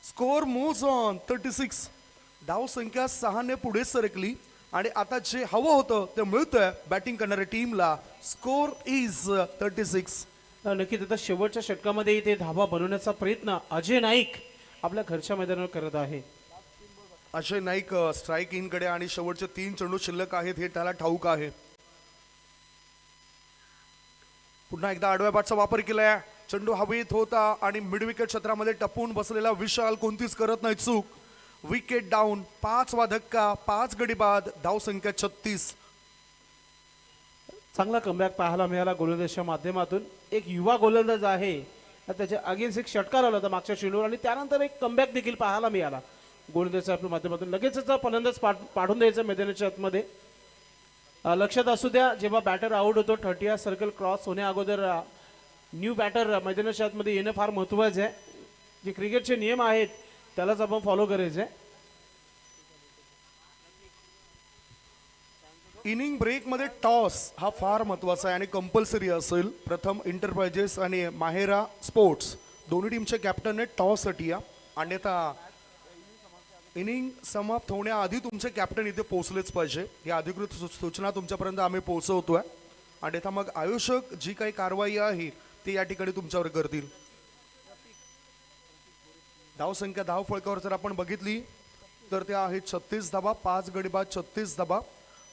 Score moves on 36. धाव संख्या 6 ने पुढे सरकली आणि आता जे हवं होतं ते मिळतंय बॅटिंग करणाऱ्या टीमला. Score is 36. नक्कीच आता शेवटच्या षटकामध्ये इथे धावा बनवण्याचा प्रयत्न अजय नाईक आपल्या घरच्या मैदानावर करत आहे. अजय नाईक स्ट्राईक इन कडे आणि शेवटचे 3 चेंडू शिल्लक आहेत हे त्याला ठाऊक आहे. पुन्हा एकदा आडव्या बॅटचा वापर केलाय. चेंडू हवेत होता आणि मिड विकेट क्षेत्रामध्ये टपून बसलेला विशाल कोणतीच करत नाही चूक. Wicket down. 5वा धक्का. 5 गडी बाद. धाव संख्या 36. चांगला कमबॅक पाहायला मिळाला गोलंदाजच्या माध्यमातून. एक युवा गोलंदाज आहे. त्याच्या अगेन्स्ट एक षटकार आला होता मागच्या चेंडूवर आणि त्यानंतर एक कमबॅक देखील पाहायला मिळाला गोलंदाजच्या माध्यमातून. लगेचच फलंदाज पाठवून द्यायचं मैदानाच्या आतमध्ये. लक्षात असू द्या जेव्हा बॅटर आउट होतो 30 सर्कल क्रॉस होण्या अगोदर न्यू बॅटर मैदानाच्या आतमध्ये येणं फार महत्वाचं आहे. जे क्रिकेटचे नियम आहेत त्यालाच आपण फॉलो करायचे. इनिंग ब्रेकमध्ये टॉस हा फार महत्त्वाचा आहे आणि कंपल्सरी असेल. प्रथम एंटरप्राइजेस आणि माहेरा स्पोर्ट्स दोन्ही टीमचे कॅप्टन आहेत टॉससाठी या. अन्यथा इनिंग समाप्त होण्याआधी तुमचे कॅप्टन इथे पोहोचलेच पाहिजे. ही अधिकृत सूचना तुमच्यापर्यंत आम्ही पोहोचवतोय. अन्यथा मग आयोजक जी काही कारवाई आहे ती या ठिकाणी तुमच्यावर करतील. धावसंख्या धाव फळकावर जर आपण बघितली तर त्या आहेत 36 धाबा, 5 गडी बाद 36 धाबा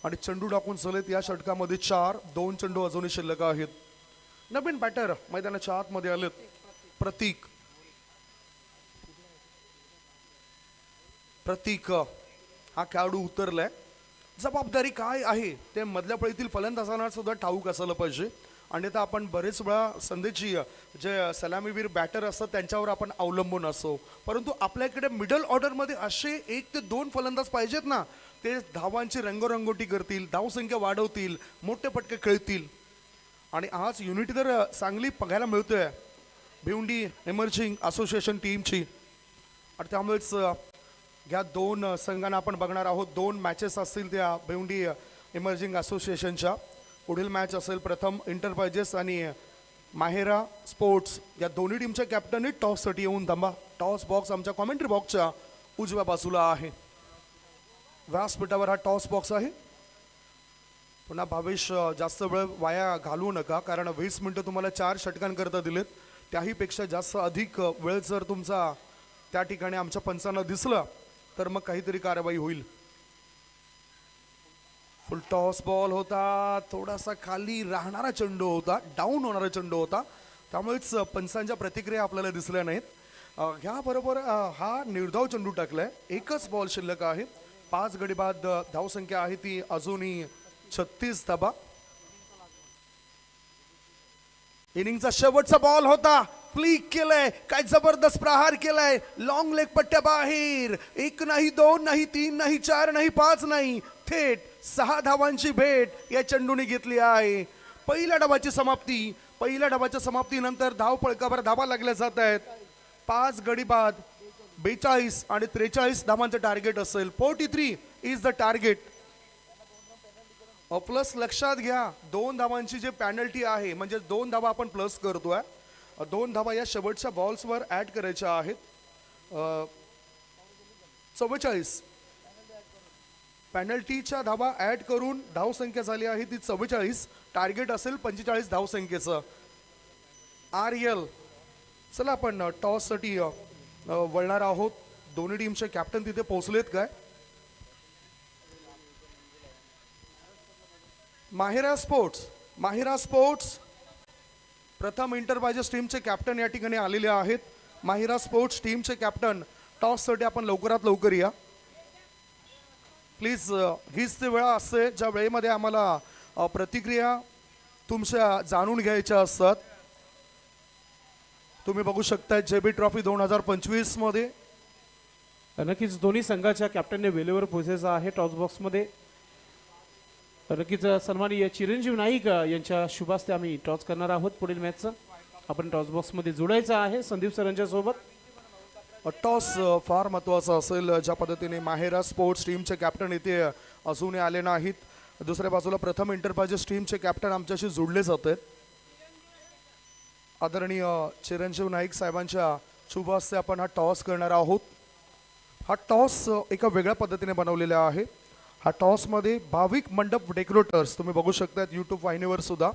आणि चेंडू टाकून चलेत या षटकामध्ये 4. 2 चेंडू अजूनही शिल्लक आहेत. नवीन बॅटर मैदानाच्या आतमध्ये आलेत. प्रतीक हा खेळाडू उतरलाय. जबाबदारी काय आहे ते मधल्या फळीतील फलंदाजांना सुद्धा ठाऊक असायला पाहिजे. अन्यथा आपण बरेच वेळा संधीची जे सलामीवीर बॅटर असतात त्यांच्यावर आपण अवलंबून असतो. परंतु आपल्याकडे मिडल ऑर्डरमध्ये असे 1 ते 2 फलंदाज पाहिजेत ना, ते धावांची रंगरंगोटी करतील, धावसंख्या वाढवतील, मोठे पटके खेळतील. आणि आज युनिटी तर चांगली बघायला मिळतोय भिवंडी इमर्जिंग असोसिएशन टीमची. आणि त्यामुळेच ह्या 2 संघांना आपण बघणार आहोत. 2 मॅचेस असतील त्या भिवंडी इमर्जिंग असोसिएशनच्या. पुढील मॅच असेल प्रथम एंटरप्राइजेस आणि माहेरा स्पोर्ट्स या दोन्ही टीमच्या कॅप्टननी टॉससाठी येऊन थांबा. टॉस बॉक्स आमच्या कॉमेंट्री बॉक्सच्या उजव्या बाजूला आहे. व्यासपीठावर हा टॉस बॉक्स आहे. पुन्हा भावेश जास्त वेळ वाया घालवू नका, कारण 20 मिनिटं तुम्हाला 4 षटकांकरता दिलेत. त्याहीपेक्षा जास्त अधिक वेळ जर तुमचा त्या ठिकाणी आमच्या पंचांना दिसला तर मग काहीतरी कारवाई होईल. फुल टॉस बॉल होता. थोडासा खाली राहणारा चेंडू होता, डाऊन होणारा चेंडू होता. त्यामुळेच पंचांच्या प्रतिक्रिया आपल्याला दिसल्या नाहीत. ह्याबरोबर हा निर्धाव चेंडू टाकलाय. 1च बॉल शिल्लक आहे. 5 गडी बाद धावसंख्या आहे ती अजूनही 36 धाबा. इनिंगचा शेवटचा बॉल होता. फ्लिक केलंय, काय जबरदस्त प्रहार केलाय. लॉंग लेग पट्ट्या बाहेर. 1 नाही, 2 नाही, 3 नाही, 4 नाही, 5 नाही, थेट 6 धावांची भेट या चेंडूने घेतली आहे. पहिल्या डावाची समाप्ती. पहिल्या डावाच्या समाप्तीनंतर धाव फळकावर धावा लागल्या जात आहेत. 5 गडी बाद 42 आणि 43 धावांचं टार्गेट असेल. 43 इज द टार्गेट. प्लस लक्षात घ्या 2 धावांची जे पॅनल्टी आहे, म्हणजे 2 धावा आपण प्लस करतोय. 2 धावा या शेवटच्या बॉल्सवर ऍड करायच्या आहेत. 44 पॅनल्टीच्या धावा ऍड करून धावसंख्या झाली आहे ती 44. टार्गेट असेल 45 धावसंख्येचं. RL चला आपण टॉससाठी वळणार आहोत. दोन्ही टीमचे कॅप्टन तिथे पोहोचलेत काय? माहेरा स्पोर्ट्स प्रथम एंटरप्राइजेस टीमचे कॅप्टन या ठिकाणी आलेले आहेत. माहेरा स्पोर्ट्स टीमचे कॅप्टन टॉससाठी आपण लवकरात लवकर या प्लीज. हीच ती वेळ असते ज्या वेळेमध्ये आम्हाला प्रतिक्रिया तुमच्या जाणून घ्यायच्या असतात. तुम्ही बघू शकता JB ट्रॉफी 2025 मध्ये नक्कीच दोन्ही संघाच्या कॅप्टनने वेळेवर पोहोचायचं आहे. टॉस बॉक्समध्ये नक्कीच सन्माननीय चिरंजीव नाईक यांच्या शुभास्ते आम्ही टॉस करणार आहोत. पुढील मॅचचं आपण टॉस बॉक्समध्ये जोडायचं आहे संदीप सरांच्या सोबत. टॉस फार महत्त्वाचा असेल. ज्या पद्धतीने माहेरा स्पोर्ट्स टीमचे कॅप्टन इथे अजूनही आले नाहीत. दुसऱ्या बाजूला प्रथम एंटरप्राइजेस टीमचे कॅप्टन आमच्याशी जोडले जात आहेत. आदरणीय चिरंजीव नाईक साहेबांच्या शुभ हस्ते आपण हा टॉस करणार आहोत. हा टॉस एका वेगळ्या पद्धतीने बनवलेला आहे. हा टॉसमध्ये भाविक मंडप डेकोरेटर्स तुम्ही बघू शकता यूट्यूब वाहिनीवर सुद्धा.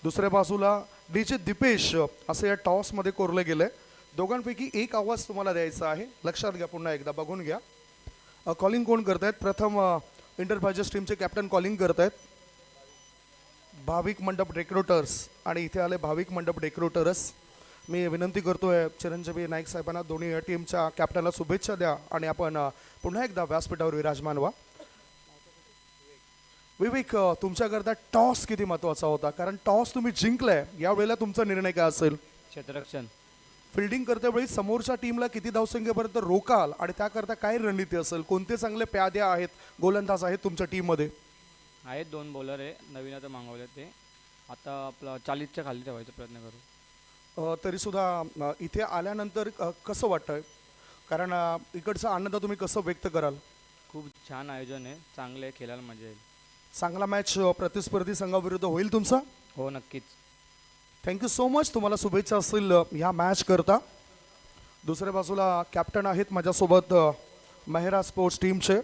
दुसऱ्या बाजूला DJ दीपेश असं या टॉसमध्ये कोरलं गेलंय. दोघांपैकी एक आवाज तुम्हाला द्यायचा आहे. लक्षात घ्या, पुन्हा एकदा बघून घ्या. कॉलिंग कोण करतायत? प्रथम एंटरप्राइजेस टीमचे कॅप्टन कॉलिंग करतायत. भाविक मंडप डेकोरेटर्स आणि इथे आले भाविक मंडप डेकोरेटर्स. मी विनंती करतोय चिरंजीवी नाईक साहेबांना दोन्ही टीमच्या कॅप्टनला शुभेच्छा द्या आणि आपण पुन्हा एकदा व्यासपीठावर विराजमान व्हा. विवेक, तुमच्याकरता टॉस किती महत्त्वाचा होता? कारण टॉस तुम्ही जिंकलाय, यावेळेला तुमचा निर्णय काय असेल? क्षेत्ररक्षण. फिल्डिंग करते वेळी समोरच्या टीमला किती धावसंख्येपर्यंत रोकाल आणि त्याकरता काय रणनीती असेल? कोणते चांगले प्यादे आहेत, गोलंदाज आहेत तुमच्या टीममध्ये? आहेत 2 बॉलर आहे, नवीन आता मागवले ते. आता आपला 40च्या खाली ठेवायचा प्रयत्न करू. तरीसुद्धा इथे आल्यानंतर कसं वाटतंय? कारण इकडचं आनंद तुम्ही कसं व्यक्त कराल? खूप छान आयोजन आहे, चांगलं आहे, खेळायला मजा येईल. चांगला मॅच प्रतिस्पर्धी संघाविरुद्ध होईल तुमचा. हो नक्कीच. Thank you so much. तुम्हाला शुभेच्छा असतील ह्या मॅच करता. दुसऱ्या बाजूला कॅप्टन आहेत माझ्यासोबत मेहरा स्पोर्ट्स टीमचे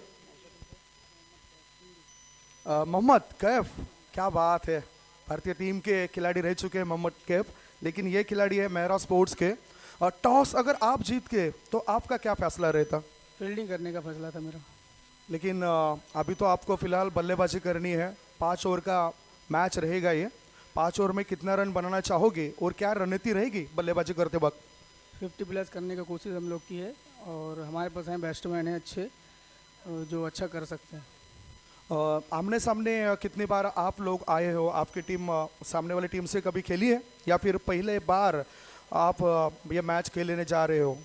मोहम्मद कैफ. क्या बात है, भारतीय टीम के खिलाड़ी रह चुके हैं मोहम्मद कैफ, लेकिन ये खिलाड़ी है मेहरा स्पोर्ट्स के. टॉस अगर आप जीत के तो आपका क्या फैसला रहता? फील्डिंग करने का फैसला था मेरा. लेकिन अभी तो आपको फिलहाल बल्लेबाजी करनी है. 5 ओवर का मैच रहेगा ये. 5 ओवर में कितना रन बनाना चाहोगे और क्या रणनीति रहेगी बल्लेबाजी करते वक्त? 50 प्लस करने का कोशिश हम लोग की है और हमारे पास हैं बैट्समैन हैं अच्छे जो अच्छा कर सकते हैं. आमने सामने कितनी बार आप लोग आए हो? आपकी टीम सामने वाली टीम से कभी खेली है या फिर पहले बार आप ये मैच खेलने जा रहे हो?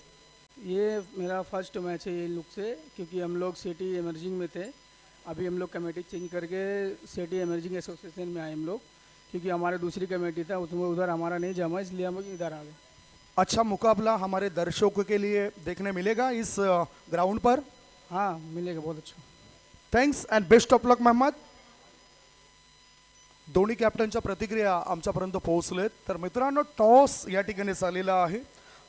ये मेरा फर्स्ट मैच है ये लोग से, क्योंकि हम लोग सिटी एमर्जिंग में थे. अभी हम लोग कमेटी चेंज करके सिटी एमर्जिंग एसोसिएशन में आए हम लोग, क्योंकि हमारे दूसरी कमेटी था उसमें उधर हमारा नहीं जमा, इसलिए हम इधर आ गए. अच्छा मुकाबला हमारे दर्शकों के लिए देखने मिलेगा इस ग्राउंड पर. हाँ मिलेगा, बहुत अच्छा. थँक्स अँड बेस्ट ऑफ लक मोहम्मद. दोन्ही कॅप्टनच्या प्रतिक्रिया आमच्यापर्यंत पोहोचलेत. तर मित्रांनो, टॉस या ठिकाणी झालेला आहे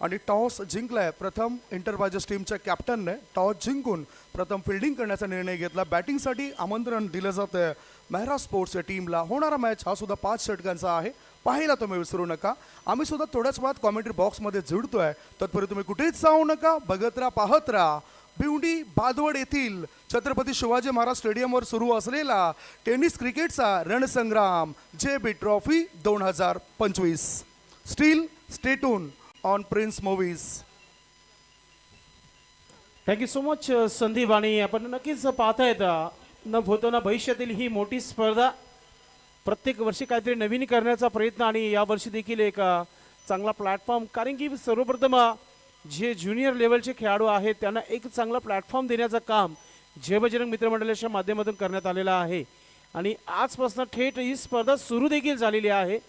आणि टॉस जिंकलाय. प्रथम इंटरप्राइजेस टीमच्या कॅप्टनने टॉस जिंकून प्रथम फिल्डिंग करण्याचा निर्णय घेतला. बॅटिंगसाठी आमंत्रण दिलं जातं मेहरा स्पोर्ट्स या टीमला. होणारा मॅच हा सुद्धा 5 षटकांचा आहे, पाहायला तुम्ही विसरू नका. आम्ही सुद्धा थोड्याच वेळात कॉमेंट्री बॉक्समध्ये जुळतोय. तत्पूर्वी तुम्ही कुठेच जाऊ नका, बघत राहा, पाहत राहा. भिवंडी बादवड येथील छत्रपती शिवाजी महाराज स्टेडियमवर सुरू असलेला टेनिस क्रिकेटचा रणसंग्राम JB trophy 2025. Still stay tuned on prince movies. Thank you so much Sandeep. आणि आपण नक्कीच पाहतायत न भूतो न भविष्यातील ही मोठी स्पर्धा प्रत्येक वर्षी काहीतरी नवीन करण्याचा प्रयत्न आणि यावर्षी देखील एक चांगला प्लॅटफॉर्म. कारण की सर्वप्रथम जे ज्युनियर लेवलचे खेळाडू आहेत त्यांना एक चांगला प्लॅटफॉर्म देण्याचं काम जय बजरंग मित्रमंडळाच्या माध्यमातून करण्यात आलेलं आहे. आणि आजपासून थेट ही स्पर्धा सुरू देखील झालेली आहे.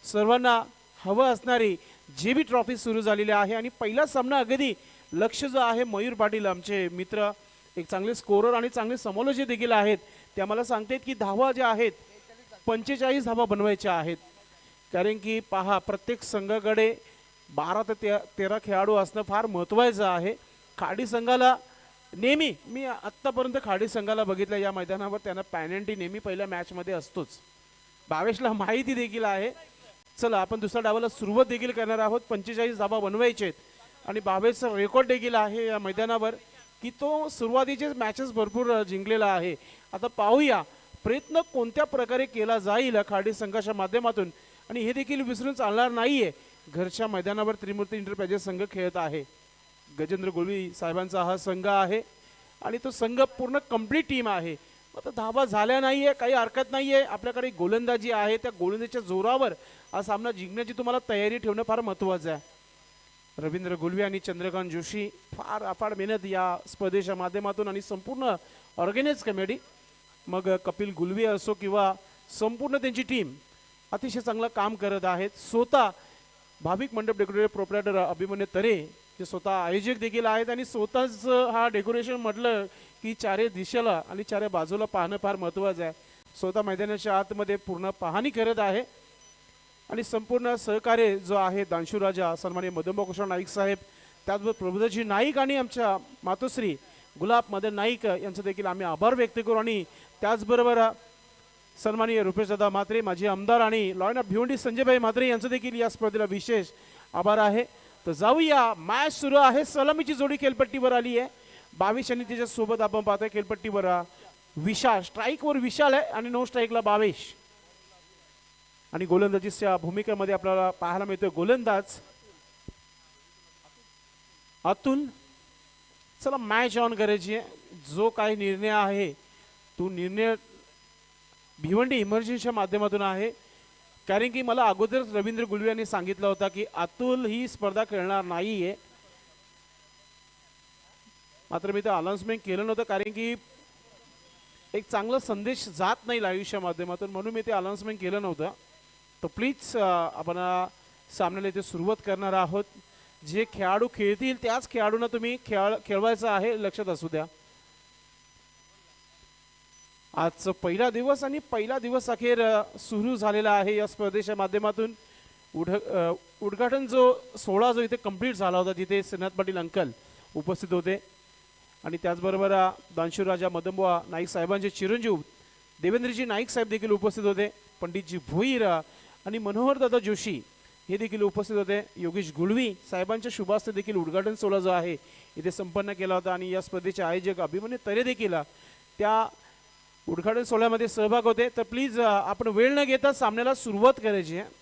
सर्वांना हवं असणारी JB ट्रॉफी सुरू झालेली आहे. आणि पहिला सामना अगदी लक्ष जो आहे मयूर पाटील आमचे मित्र, एक चांगले स्कोरर आणि चांगले समालोचक देखील आहेत. ते आम्हाला सांगतात की धावा ज्या आहेत 45 धावा बनवायच्या आहेत. कारण की पहा, प्रत्येक संघाकडे 12 ते 13 खेळाडू असणं फार महत्त्वाचं आहे. खाडी संघाला नेहमी, मी आत्तापर्यंत खाडी संघाला बघितलं या मैदानावर, त्यांना पॅनल्टी नेहमी पहिल्या मॅचमध्ये असतोच. भावेशला माहिती देखील आहे. चला आपण दुसऱ्या डावाला सुरुवात देखील करणार आहोत. 45 धावा बनवायचे आहेत आणि भावेशचा रेकॉर्ड देखील आहे या मैदानावर की तो सुरुवातीचे मॅचेस भरपूर जिंकलेला आहे. आता पाहूया प्रयत्न कोणत्या प्रकारे केला जाईल खाडी संघाच्या माध्यमातून. आणि हे देखील विसरून चालणार नाहीये, घरच्या मैदानावर त्रिमूर्ती इंटरप्राइजेस संघ खेळत आहे. गजेंद्र गोलवी साहेबांचा हा संघ आहे आणि तो संघ पूर्ण कंप्लीट टीम आहे. आता धावा झाल्या नाहीये, काही हरकत नाहीये. आपल्याकडे गोलंदाजी आहे, त्या गोलंदाजीच्या जोरावर हा सामना जिंकण्याची तुम्हाला तयारी ठेवणं फार महत्त्वाचं आहे. रवींद्र गोलवी आणि चंद्रकांत जोशी फार अफाट मेहनत या स्पर्धेच्या माध्यमातून आणि संपूर्ण ऑर्गनाइज कमिटी, मग कपिल गुलवी असो किंवा संपूर्ण त्यांची टीम अतिशय चांगलं काम करत आहेत. स्वतः भाविक मंडप डेकोरेटर प्रोप्रायटर अभिमन्यू तरे जे स्वतः आयोजक देखील आहेत आणि स्वतःच हा डेकोरेशन म्हटलं की चारे दिशेला आणि चारे बाजूला पाहणं फार महत्त्वाचं आहे. स्वतः मैदानाच्या आतमध्ये पूर्ण पाहणी करत आहे आणि संपूर्ण सहकार्य जो आहे दानशू राजा, सन्माननीय मदनभाऊ नाईक साहेब, त्याचबरोबर प्रबोधजी नाईक आणि आमच्या मातोश्री गुलाब मदन नाईक यांचं देखील आम्ही आभार व्यक्त करू. आणि त्याचबरोबर सन्माननीय रुपेशदादा म्हात्रे, माजी आमदार आणि लॉयन ऑफ भिवंडी संजयभाई म्हात्रे यांचं देखील या स्पर्धेला विशेष आभार आहे. तर जाऊया, मॅच सुरू आहे. सलामीची जोडी खेळपट्टीवर आली आहे. 22 आणि त्याच्या सोबत आपण पाहतोय खेळपट्टीवर विशाल, स्ट्राईकवर विशाल आहे आणि नो स्ट्राईकला 22. आणि गोलंदाजीच्या भूमिकेमध्ये आपल्याला पाहायला मिळतोय गोलंदाज अतुल. चला मॅच ऑन करायची आहे. जो काही निर्णय आहे तो निर्णय भिवंडी इमर्जन्सीच्या माध्यमातून आहे. कारण की मला अगोदरच रवींद्र गुलवी यांनी सांगितलं होतं की अतुल ही स्पर्धा खेळणार नाहीये. मात्र मी ते अनाउन्समेंट केलं नव्हतं कारण की एक चांगला संदेश जात नाही लाईव्हच्या माध्यमातून, म्हणून मी ते अनाउन्समेंट केलं नव्हतं. तर प्लीज आपण सामन्याला इथे सुरुवात करणार आहोत. जे खेळाडू खेळतील त्याच खेळाडूंना तुम्ही खेळवायचं आहे, लक्षात असू द्या. आजचा पहिला दिवस आणि पहिला दिवस अखेर सुरू झालेला आहे या स्पर्धेच्या माध्यमातून. उद्घाटन जो सोहळा जो इथे कंप्लीट झाला होता तिथे श्रीनाथ पाटील अंकल उपस्थित होते आणि त्याचबरोबर दानशूरराजा मदनबुवा नाईक साहेबांचे चिरंजीव देवेंद्रजी नाईक साहेब देखील उपस्थित होते. पंडितजी भोईर आणि मनोहरदादा जोशी हे देखील उपस्थित होते. योगेश गुळवी साहेबांच्या शुभास्ते देखील उद्घाटन सोहळा जो आहे इथे संपन्न केला होता आणि या स्पर्धेचे आयोजक अभिमन्यू तरे देखील त्या उद्घाटन सोहळ्यामध्ये सहभाग होते. तर प्लीज आपण वेळ न घेता सामन्याला सुरुवात करायची आहे.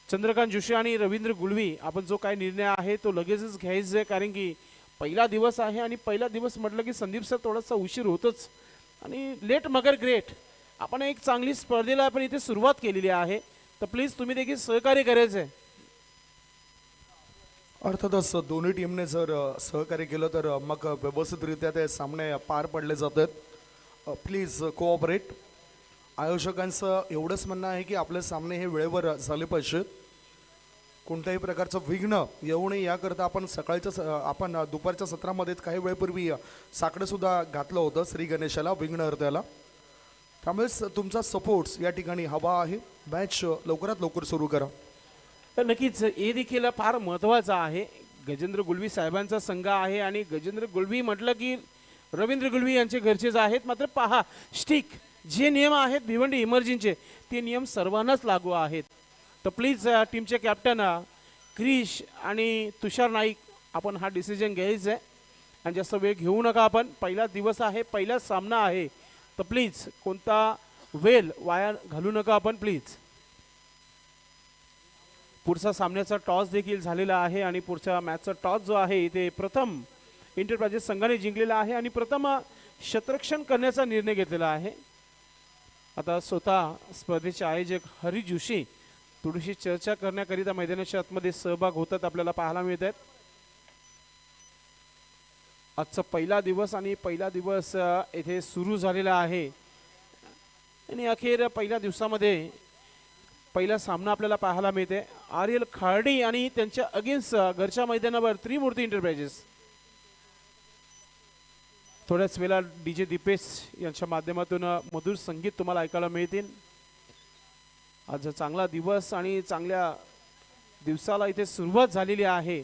चंद्रकांत जोशी आणि रवींद्र गुळवी आपण जो काय निर्णय आहे तो लगेचच घ्यायचा आहे, कारण की पहिला दिवस आहे आणि पहिला दिवस म्हटलं की संदीप सर थोडासा उशीर होतच आणि लेट मगर ग्रेट. आपण एक चांगली स्पर्धेला आपण इथे सुरुवात केलेली आहे, तर प्लीज तुम्ही देखील सहकार्य करायचं आहे. अर्थातच दोन्ही टीमने जर सहकार्य केलं तर मग व्यवस्थितरित्या ते सामने पार पडले जातात. Please cooperate. आयोजकांचं एवढंच म्हणणं आहे की आपले सामने हे वेळेवर झाले पाहिजेत. कोणत्याही प्रकारचं विघ्न येऊ नये याकरता आपण दुपारच्या सत्रामध्ये काही वेळपूर्वी साकडंसुद्धा घातलं होतं श्री गणेशाला विघ्नहर्त्याला. त्यामुळेच तुमचा सपोर्ट्स या ठिकाणी हवा आहे. मॅच लवकरात लवकर सुरू करा. तर नक्कीच हे देखील फार महत्त्वाचं आहे. गजेंद्र गुळवी साहेबांचा संघ आहे आणि गजेंद्र गुळवी म्हटलं की रवींद्र गुळवी यांचे घरचेच आहेत. मात्र पहा, स्टिक जे नियम आहेत भिवंडी इमर्जिंगचे ते नियम सर्वांनाच लागू आहेत. तर प्लीज टीमचे कॅप्टन क्रिश आणि तुषार नाईक आपण हा डिसिजन घ्यायचा आहे आणि जास्त वेळ घेऊ नका. आपण पहिला दिवस आहे, पहिला सामना आहे, तर प्लीज कोणता वेळ वाया घालू नका आपण प्लीज. पुढचा सामन्याचा टॉस देखील झालेला आहे आणि पुढच्या मॅचचा टॉस जो आहे इथे प्रथम एंटरप्राइजेस संघाने जिंकलेला आहे आणि प्रथम क्षेत्ररक्षण करण्याचा निर्णय घेतलेला आहे. आता स्वतः स्पर्धेचे आयोजक हरी जोशी थोडीशी चर्चा करण्याकरिता मैदानाच्या आतमध्ये सहभाग होतात आपल्याला पाहायला मिळत आहेत. आजचा पहिला दिवस आणि पहिला दिवस इथे सुरू झालेला आहे आणि अखेर पहिल्या दिवसामध्ये पहिला सामना आपल्याला पाहायला मिळते. आर्यल खार्डी आणि त्यांच्या अगेन्स्ट घरच्या मैदानावर त्रिमूर्ती एंटरप्राइजेस. थोड्याच वेळा DJ दीपेश यांच्या माध्यमातून मधुर संगीत तुम्हाला ऐकायला मिळतील. आज चांगला दिवस आणि चांगल्या दिवसाला इथे सुरुवात झालेली आहे.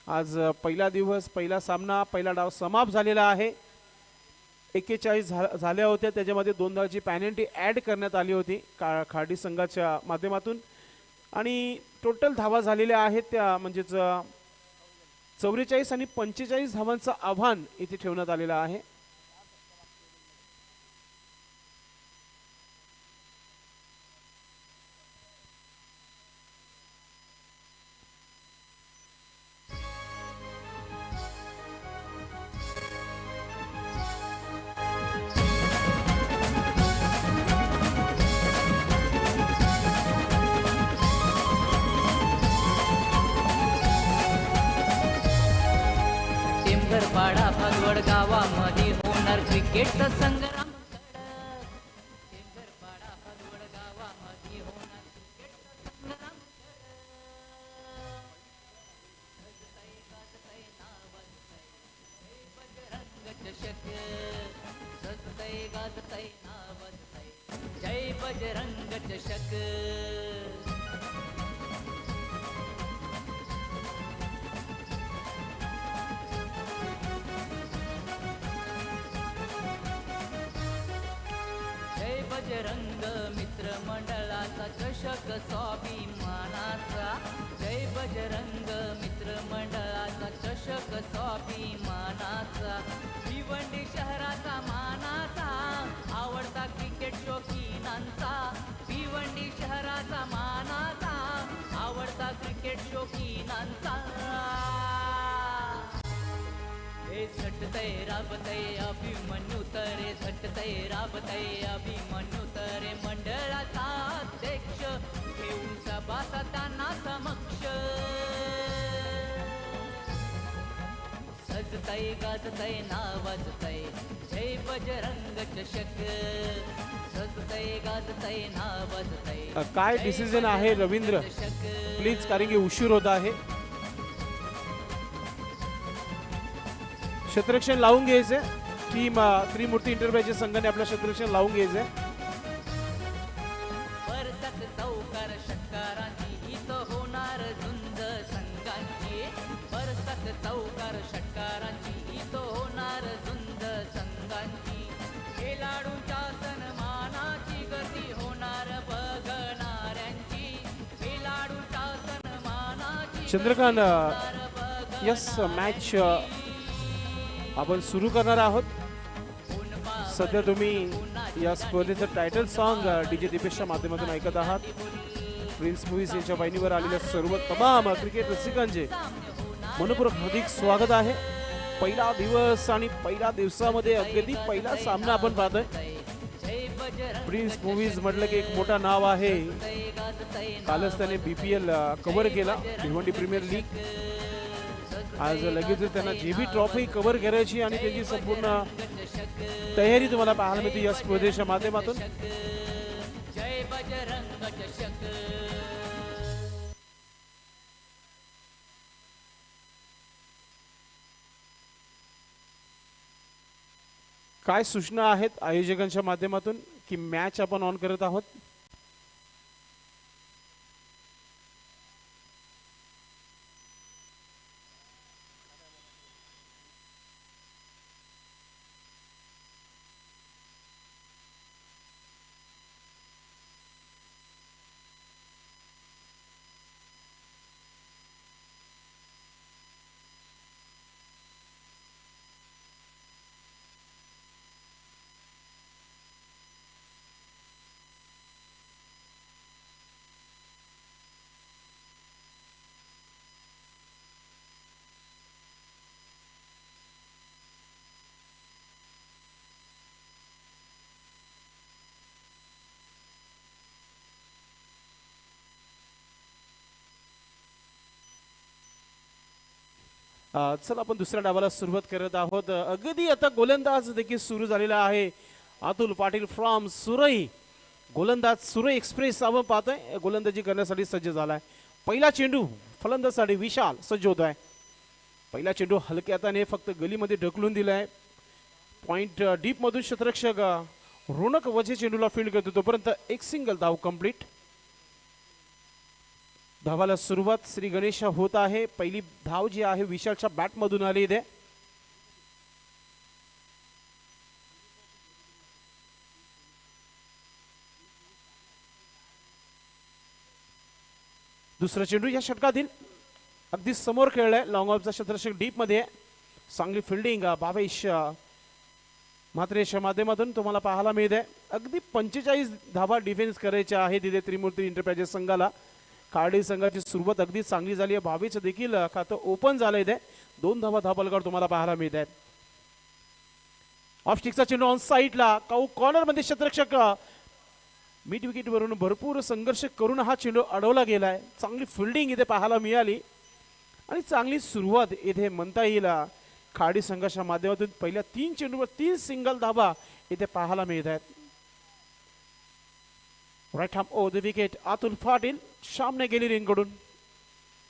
आज पहिला दिवस, पहिला सामना, पहिला डाव समाप्त झालेला आहे. 41 झाल्या होत्या, त्याच्यामध्ये 2 धावाची पॅनल्टी ॲड करण्यात आली होती खार्डी संघाच्या माध्यमातून आणि टोटल धावा झालेल्या आहेत त्या म्हणजेच 44 आणि 45 धावांचं आव्हान इथे ठेवण्यात आलेलं आहे. टेंभरपाडा भगवड गावामध्ये होणार क्रिकेटचा संग्राम. टेंभरपाडा भगवड गावामध्ये होणार क्रिकेटचा संग्राम. सजतय गाजतय नावतय जय बजरंग चषक. बजरंग मित्र मंडळाचा चषक स्वाभिमानाचा. जय बजरंग मित्र मंडळाचा चषक स्वाभिमानाचा. भिवंडी शहराचा मानाचा आवडता क्रिकेट शौकीनांचा. भिवंडी शहराचा मानाचा आवडता क्रिकेट शौकीनांचा. हे झटतय राबतय अभिमन्यू तरे. झटतय राबतय अभिमन्यू तरे. मंडळाचा अध्यक्ष घेऊन सभासदांना समक्ष. सजतय गाजतय नावाजतय जय बजरंग चषक सजतय गाजतय नावाजतय काय डिसिजन आहे रवींद्र प्लीज, कारण की उशीर होत आहे. क्षेत्ररक्षण लावून घ्यायचंय. टीम त्रिमूर्ती इंटरप्राइजेस संघाने आपलं क्षेत्ररक्षण लावून घ्यायचंय. परसक चौकार षटकारांची हित होणार झुंज संघांची परसक चौकार षटकारांची हित होणार झुंज संघांची खेळाडूंच्या सन्मानाची गती होणार बघणाऱ्यांची खेळाडूंच्या सन्मानाची चंद्रकांत यस मॅच आपण सुरू करणार आहोत. सध्या तुम्ही या स्पर्धेचं टायटल सॉन्ग डीजे दीपेशच्या माध्यमातून ऐकत आहात. प्रिन्स मूव्हीज यांच्या वाहिनीवर आलेल्या सर्व तमाम क्रिकेट रसिकांचे मनपूर्वक हार्दिक स्वागत आहे. पहिला दिवस आणि पहिल्या दिवसामध्ये अगदी पहिला सामना आपण पाहतोय. प्रिन्स मूव्हीज म्हटलं की एक मोठा नाव आहे. कालच त्याने BPL कव्हर केला, भिवंडी प्रीमियर लीग. आज लगेच त्यांना JB ट्रॉफी कव्हर करायची आणि त्याची संपूर्ण तयारी तुम्हाला पाहायला मिळते या स्पर्धेच्या माध्यमातून. जय बजरंग चषक काय सूचना आहेत आयोजकांच्या माध्यमातून की मॅच आपण ऑन करत आहोत. चल आपण दुसऱ्या डावाला सुरुवात करत आहोत. अगदी आता गोलंदाज देखील सुरू झालेला आहे. अतुल पाटील फ्रॉम सुरई. गोलंदाज सुरई एक्सप्रेस आपण पाहतोय गोलंदाजी करण्यासाठी सज्ज झालाय. पहिला चेंडू फलंदाजसाठी विशाल सज्ज होत आहे. पहिला चेंडू हलक्या हाताने फक्त गलीमध्ये ढकलून दिलाय. पॉइंट डीप मधून क्षेत्ररक्षक रोनक वजे चेंडूला फील्ड करतो. तोपर्यंत एक सिंगल धाव कंप्लीट. धावाला सुरुवात श्री गणेश होत आहे. पहिली धाव जी आहे विशालच्या बॅट मधून आली इथे. दुसरा चेंडू या षटकातील अगदी समोर खेळलाय. लॉंग ऑफचा क्षेत्ररक्षक डीप मध्ये. चांगली फिल्डिंग भावेश म्हात्रेच्या माध्यमातून तुम्हाला पाहायला मिळते. अगदी 45 धावा डिफेन्स करायच्या आहेत तिथे त्रिमूर्ती इंटरप्राइजेस संघाला. खार्डी संघाची सुरुवात अगदी चांगली झाली आहे. भावेच देखील खातं ओपन झालंय इथे. 2 धावा धापलकर तुम्हाला पाहायला मिळत आहेत. ऑफ स्टिकचा चेंडू ऑन साईडला कॉर्नर मध्ये क्षेत्ररक्षक मिड विकेट वरून भरपूर संघर्ष करून हा चेंडू अडवला गेलाय. चांगली फिल्डिंग इथे पाहायला मिळाली आणि चांगली सुरुवात इथे म्हणता येईल खाडी संघाच्या माध्यमातून. पहिल्या 3 चेंडूवर 3 सिंगल धावा इथे पाहायला मिळत आहेत. Right arm over the wicket. Atul Patil सामने गेली रिंगकडून.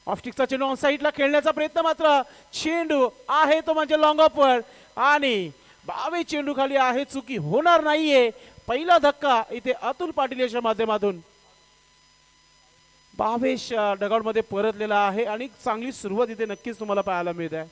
ऑफ स्टिकचा चेंडू ऑन साईडला खेळण्याचा प्रयत्न मात्र चेंडू आहे तो म्हणजे लॉंग ऑफवर आणि 22 चेंडू खाली आहे. चुकी होणार नाहीये. पहिला धक्का इथे अतुल पाटील याच्या माध्यमातून. 22 डगआउट मध्ये परतलेला आहे आणि चांगली सुरुवात इथे नक्कीच तुम्हाला पाहायला मिळत आहे.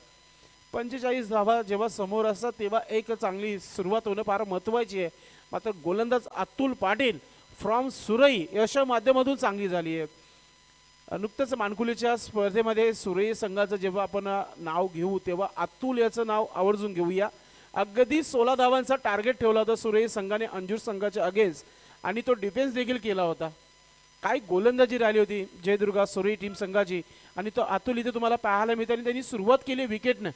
45 धावा जेव्हा समोर असतात तेव्हा एक चांगली सुरुवात होणं फार महत्वाची आहे. मात्र गोलंदाज अतुल पाटील फ्रॉम सुरई याच्या माध्यमातून चांगली झाली आहे. नुकतंच मानकुलीच्या स्पर्धेमध्ये सुरई संघाचं जेव्हा आपण नाव घेऊ तेव्हा अतुल याचं नाव आवर्जून घेऊया. अगदी 16 धावांचा टार्गेट ठेवला होता सुरई संघाने अंजूर संघाच्या अगेन्स्ट आणि तो डिफेन्स देखील केला होता. काय गोलंदाजी राहिली होती जयदुर्गा सुरई टीम संघाची आणि तो अतुल इथे तुम्हाला पाहायला मिळते आणि त्यांनी सुरुवात केली विकेटने.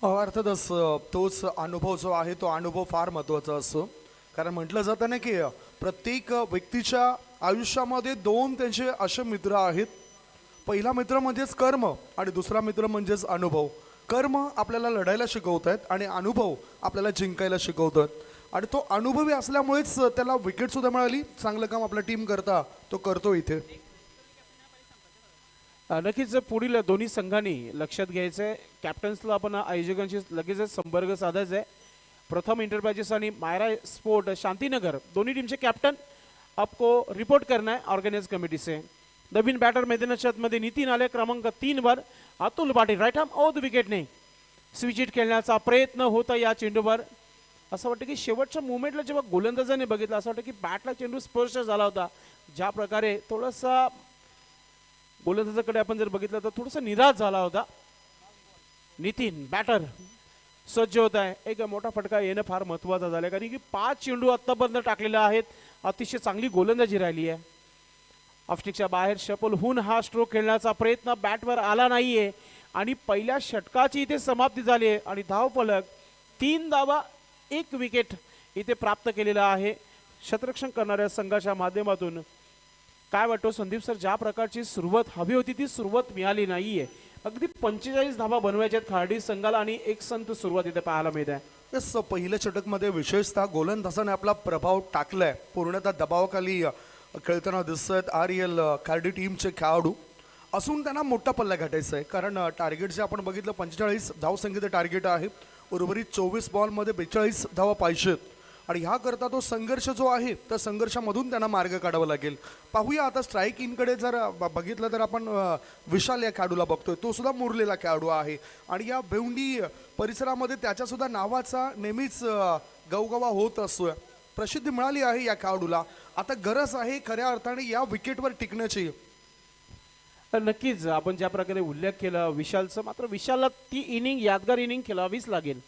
अर्थातच तोच अनुभव जो आहे तो अनुभव फार महत्त्वाचा असतो. कारण म्हटलं जातं ना की प्रत्येक व्यक्तीच्या आयुष्यामध्ये 2 त्यांचे असे मित्र आहेत. पहिला मित्र म्हणजेच कर्म आणि दुसरा मित्र म्हणजेच अनुभव. कर्म आपल्याला लढायला शिकवत आहेत आणि अनुभव आपल्याला जिंकायला शिकवतात आणि तो अनुभवी असल्यामुळेच त्याला विकेट सुद्धा मिळाली. चांगलं काम आपला टीम करता तो करतो इथे. नक्कीच पुढील दोन्ही संघांनी लक्षात घ्यायचं आहे. कॅप्टन्सला आपण आयोजकांशी लगेचच संपर्क साधायचा आहे. प्रथम इंटरप्राइजेस आणि मायरा स्पोर्ट शांतीनगर दोन्ही टीमचे कॅप्टन आपको रिपोर्ट करना है ऑर्गेनाइज कमेटी से. नवीन बॅटर मैदानाच्या मध्ये नितीन आले क्रमांक 3 वर. Atul Patil right arm off the विकेटने स्विच हिट खेळण्याचा प्रयत्न होता या चेंडूवर. असं वाटतं की शेवटच्या मुवमेंटला जेव्हा गोलंदाजाने बघितलं असं वाटतं की बॅटला चेंडू स्पर्श झाला होता. ज्या प्रकारे थोडासा गोलंदाजाकडे आपण जर बघितलं तर थोडासा निराश झाला होता. नितीन बॅटर सज्ज होत आहे. एक मोठा फटका येणं फार महत्त्वाचं झालं कारण की 5 चेंडू आत्तापर्यंत टाकलेले आहेत. अतिशय चांगली गोलंदाजी राहिली आहे. ऑफस्टिकच्या बाहेर शपल होऊन हा स्ट्रोक खेळण्याचा प्रयत्न बॅटवर आला नाहीये आणि पहिल्या षटकाची इथे समाप्ती झाली आहे आणि धावफलक 3 धावा 1 विकेट इथे प्राप्त केलेला आहे शतरक्षण करणाऱ्या संघाच्या माध्यमातून. काय वाटतो संदीप सर, ज्या प्रकारची सुरुवात हवी होती ती सुरुवात मिळाली नाहीये. अगदी 45 धावा बनवायच्या खार्डी संघाला आणि एक संत सुरुवात इथे पाहायला मिळत आहे. येस, पहिल्या षटकमध्ये विशेषतः गोलंदाजाने आपला प्रभाव टाकलाय. पूर्णतः दबावाखाली खेळताना दिसत आहेत आरएल खार्डी टीमचे खेळाडू असून त्यांना मोठा पल्ला गाठायचा आहे. कारण टार्गेट जे आपण बघितलं 45 धावसंख्येचं टार्गेट आहे. उर्वरित 24 बॉलमध्ये 42 धावा पाहिजेत आणि ह्याकरता तो संघर्ष जो आहे त्या संघर्षामधून त्यांना मार्ग काढावा लागेल. पाहूया आता स्ट्राईक इनकडे जर बघितलं तर आपण विशाल या खेळाडूला बघतोय. तो सुद्धा मुरलेला खेळाडू आहे आणि या भिवंडी परिसरामध्ये त्याच्यासुद्धा नावाचा नेहमीच गवगवा होत असतोय. प्रसिद्धी मिळाली आहे या खेळाडूला. आता गरज आहे खऱ्या अर्थाने या विकेटवर टिकण्याची. नक्कीच आपण ज्या प्रकारे उल्लेख केला विशालचा, मात्र विशालला ती इनिंग यादगार इनिंग खेळावीच लागेल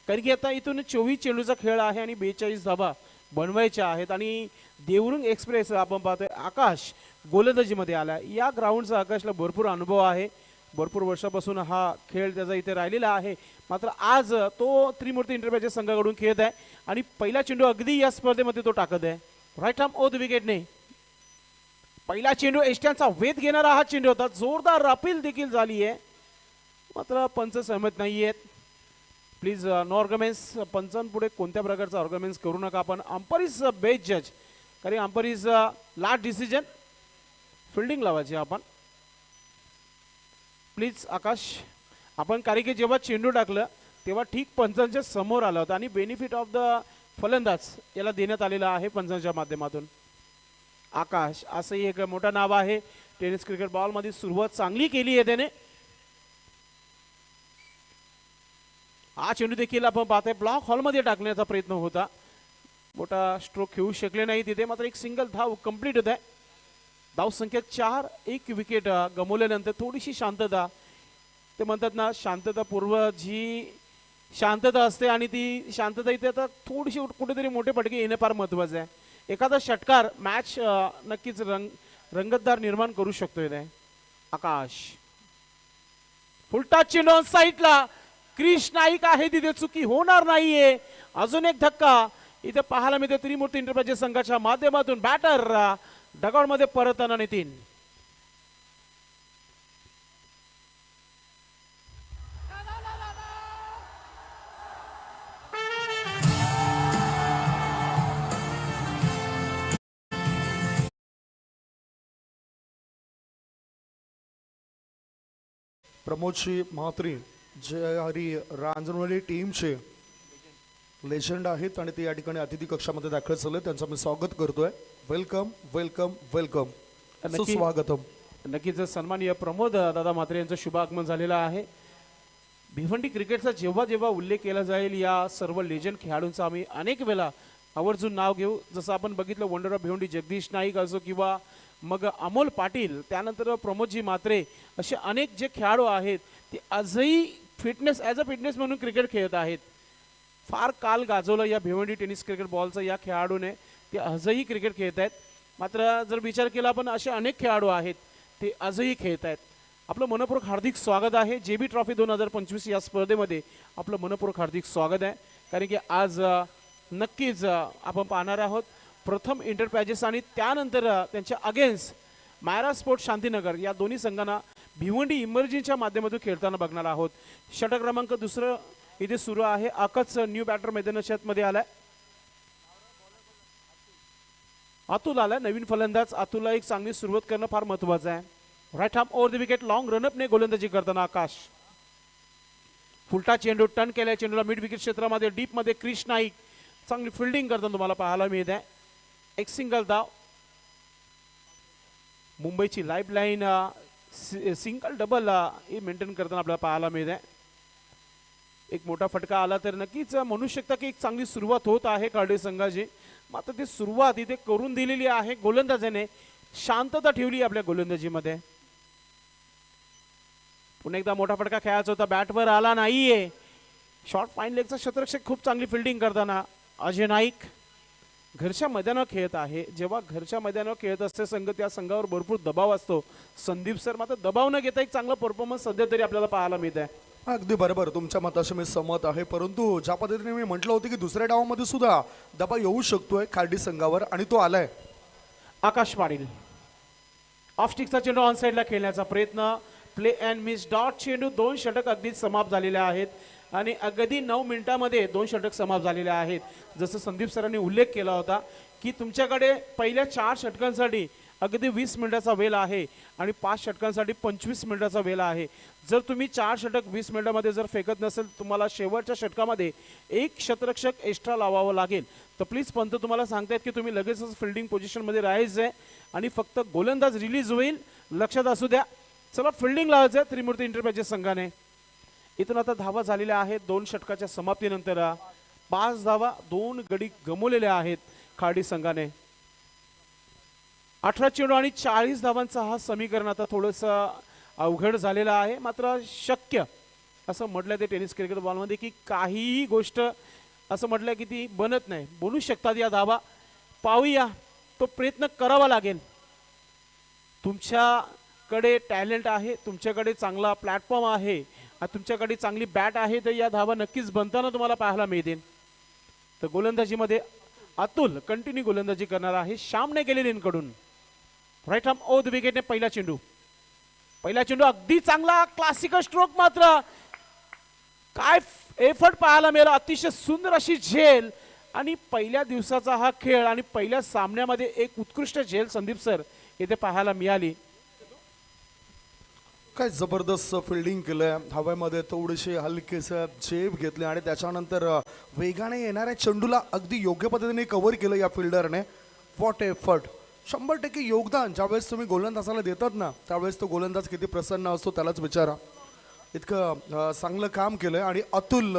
कारण की आता इथून 24 चेंडूचा खेळ आहे आणि 42 धावा बनवायच्या आहेत. आणि देवरुंग एक्सप्रेस आपण पाहतोय आकाश गोलंदाजीमध्ये आला. या ग्राउंडचा आकाशला भरपूर अनुभव आहे. भरपूर वर्षापासून हा खेळ त्याचा इथे राहिलेला आहे. मात्र आज तो त्रिमूर्ती इंटरप्राइजेस संघाकडून खेळत आहे आणि पहिला चेंडू अगदी या स्पर्धेमध्ये तो टाकत आहे. राईट आर्म ऑफ द विकेटने पहिला चेंडू एष्ट्यांचा वेध घेणारा हा चेंडू होता. जोरदार अपील देखील झाली आहे मात्र पंच सहमत नाही आहेत. Please no ऑर्गमेंट्स. पंचांपुढे कोणत्या प्रकारचा ऑर्गमेंट्स करू नका. आपण अंपर इज बेस्ट जज कारण umpire is last decision. Fielding लावायची आपण प्लीज आकाश. आपण कारण की जेव्हा चेंडू टाकलं तेव्हा ठीक पंचांच्या समोर आला होता आणि बेनिफिट ऑफ द फलंदाज याला देण्यात आलेला आहे पंचांच्या माध्यमातून. आकाश असंही एक मोठं नाव आहे. टेनिस क्रिकेट बॉलमध्ये सुरुवात चांगली केली आहे त्याने. हा चेंडू देखील आपण पाहतोय ब्लॉक हॉलमध्ये टाकण्याचा प्रयत्न होता. मोठा स्ट्रोक खेळू शकले नाही तिथे. मात्र एक सिंगल धाव कंप्लीट होत आहे. धाव संख्या 4 1 विकेट गमावल्यानंतर थोडीशी शांतता. ते म्हणतात ना शांततापूर्व जी शांतता असते आणि ती शांतता इथे आता थोडीशी कुठेतरी मोठे फटके येणं फार महत्त्वाचं आहे. एखादा षटकार मॅच नक्कीच रंगतदार निर्माण करू शकतो इथे. आकाश फुलटा चेंडू साईडला. क्रिश नाईक आहे तिथे चुकी होणार नाहीये. अजून एक धक्का इथे पाहायला मिळते त्रिमूर्ती इंटरप्राइजेस संघाच्या माध्यमातून. बॅटर डगआउट मध्ये परतताना नितीन. प्रमोदजी म्हात्रे जे हरी रांजणवाडी टीमचे लेजंड आहेत आणि ते या ठिकाणी अतिथी कक्षामध्ये दाखल झाले. त्यांचं मी स्वागत करतोय. वेलकम वेलकम वेलकम सुस्वागतम. नक्कीच सन्माननीय प्रमोद दादा म्हात्रे यांचं शुभ आगमन झालेलं आहे. भिवंडी क्रिकेटचा जेव्हा जेव्हा उल्लेख केला जाईल या सर्व लेजंड खेळाडूंचा आम्ही अनेक वेळा आवर्जून नाव घेऊ. जसं आपण बघितलं वंडर ऑफ भिवंडी जगदीश नाईक असो किंवा मग अमोल पाटील, त्यानंतर प्रमोदजी म्हात्रे, असे अनेक जे खेळाडू आहेत ते आजही फिटनेस ॲज अ फिटनेस म्हणून क्रिकेट खेळत आहेत. फार काल गाजवलं या भिवंडी टेनिस क्रिकेट बॉलचं या खेळाडूने. ते आजही क्रिकेट खेळत आहेत. मात्र जर विचार केला आपण असे अनेक खेळाडू आहेत ते आजही खेळत आहेत. आपलं मनपूर्वक हार्दिक स्वागत आहे. JB ट्रॉफी 2025 या स्पर्धेमध्ये आपलं मनपूर्वक हार्दिक स्वागत आहे. कारण की आज नक्कीच आपण पाहणार आहोत प्रथम इंटरप्राइजेस आणि त्यानंतर त्यांच्या अगेन्स्ट मायरा स्पोर्ट शांतीनगर या दोन्ही संघांना भिवंडी इमर्जिंगच्या माध्यमातून खेळताना बघणार आहोत. षटक क्रमांक दुसरं इथे सुरू आहे. आकाश न्यू बॅटर मैदानात मध्ये आलाय. अतुल आलाय नवीन फलंदाज. अतुलला एक चांगली सुरुवात करणं फार महत्वाचं आहे. Right arm over the wicket long रनअपने गोलंदाजी करताना आकाश. फुलटा चेंडू टर्न केलाय. चेंडूला मिड विकेट क्षेत्रामध्ये डीप मध्ये क्रिश नाईक चांगली फिल्डिंग करताना तुम्हाला पाहायला मिळत आहे. एक सिंगल धाव. मुंबईची लाईफ लाईन सिंगल डबल हे मेंटेन करताना आपल्याला पाहायला मिळत आहे. एक मोठा फटका आला तर नक्कीच म्हणू शकता की एक चांगली सुरुवात होत आहे कार्डिफ संघाची. मात्र ती सुरुवात इथे करून दिलेली आहे गोलंदाजाने. शांतता ठेवली आपल्या गोलंदाजीमध्ये. पुन्हा एकदा मोठा फटका खेळायचा होता. बॅटवर आला नाहीये. शॉर्ट फाईन लेगचा क्षेत्ररक्षक खूप चांगली फिल्डिंग करताना अजय नाईक. घरच्या मैदानावर खेळत आहे. जेव्हा घरच्या मैदानावर खेळत असते संघ त्या संघावर भरपूर दबाव असतो. संदीप सर मात्र दबाव न घेता एक चांगला परफॉर्मन्स सध्या तरी आपल्याला पाहायला मिळत आहे. अगदी बरोबर, तुमच्या मताशी मी सहमत आहे. परंतु ज्या पद्धतीने मी म्हटलं होतं की दुसऱ्या डावामध्ये सुद्धा दबाव येऊ शकतोय खार्डी संघावर आणि तो आलाय. आकाश पाटील ऑफ स्टिकचा चेंडू ऑन साईडला खेळण्याचा प्रयत्न. प्ले अँड मिस डॉट चेंडू. 2 षटक अगदीच समाप्त झालेले आहेत आणि अगदी 9 मिनिटांमध्ये 2 षटक समाप्त झालेले आहेत. जसं संदीप सरांनी उल्लेख केला होता की तुमच्याकडे पहिल्या 4 षटकांसाठी अगदी 20 मिनिटाचा वेळ आहे आणि 5 षटकांसाठी 25 मिनिटाचा वेळ आहे. जर तुम्ही 4 षटक 20 मिनिटांमध्ये जर फेकत नसेल तुम्हाला शेवटच्या षटकामध्ये एक क्षेत्ररक्षक एक्स्ट्रा लावावं लागेल. तर प्लीज पंत तुम्हाला सांगतायत की तुम्ही लगेचच फिल्डिंग पोझिशनमध्ये राहायचं आहे आणि फक्त गोलंदाज रिलीज होईल लक्षात असू द्या. चला फिल्डिंग लावायचं आहे त्रिमूर्ती इंटरप्राइजेस संघाने. इथून आता धावा झालेल्या आहेत 2 षटकाच्या समाप्तीनंतर. 5 धावा 2 गडी गमवलेल्या आहेत खार्डी संघाने. 18 चेंडू आणि 40 धावांचा हा समीकरण आता थोडंसं अवघड झालेलं आहे. मात्र शक्य असं म्हटलं ते टेनिस क्रिकेट बॉलमध्ये की काहीही गोष्ट असं म्हटलं की ती बनत नाही. बोलू शकतात या धावा. पाहूया तो प्रयत्न करावा लागेल. तुमच्याकडे टॅलेंट आहे. तुमच्याकडे चांगला प्लॅटफॉर्म आहे. तुमच्याकडे चांगली बॅट आहे तर या धावा नक्कीच बनताना तुम्हाला पाहायला मिळतील. तर गोलंदाजीमध्ये अतुल कंटिन्यू गोलंदाजी करणार आहे. श्यामने केलेली इनकडून. राईट आर्म ओव्हर द विकेटने पहिला चेंडू अगदी चांगला क्लासिकल स्ट्रोक. मात्र काय एफर्ट पाहायला मिळाला. अतिशय सुंदर अशी झेल आणि पहिल्या दिवसाचा हा खेळ आणि पहिल्या सामन्यामध्ये एक उत्कृष्ट झेल संदीप सर इथे पाहायला मिळाली. काय जबरदस्त फिल्डिंग केलंय. हवेमध्ये थोडेसे हलकेसे झेप घेतले आणि त्याच्यानंतर वेगाने येणाऱ्या चेंडूला अगदी योग्य पद्धतीने कव्हर केलं या फिल्डरने. What effort. 100% योगदान ज्यावेळेस तुम्ही गोलंदाजाला देतात ना त्यावेळेस तो गोलंदाज किती प्रसन्न असतो त्यालाच विचारा. इतकं चांगलं काम केलंय आणि अतुल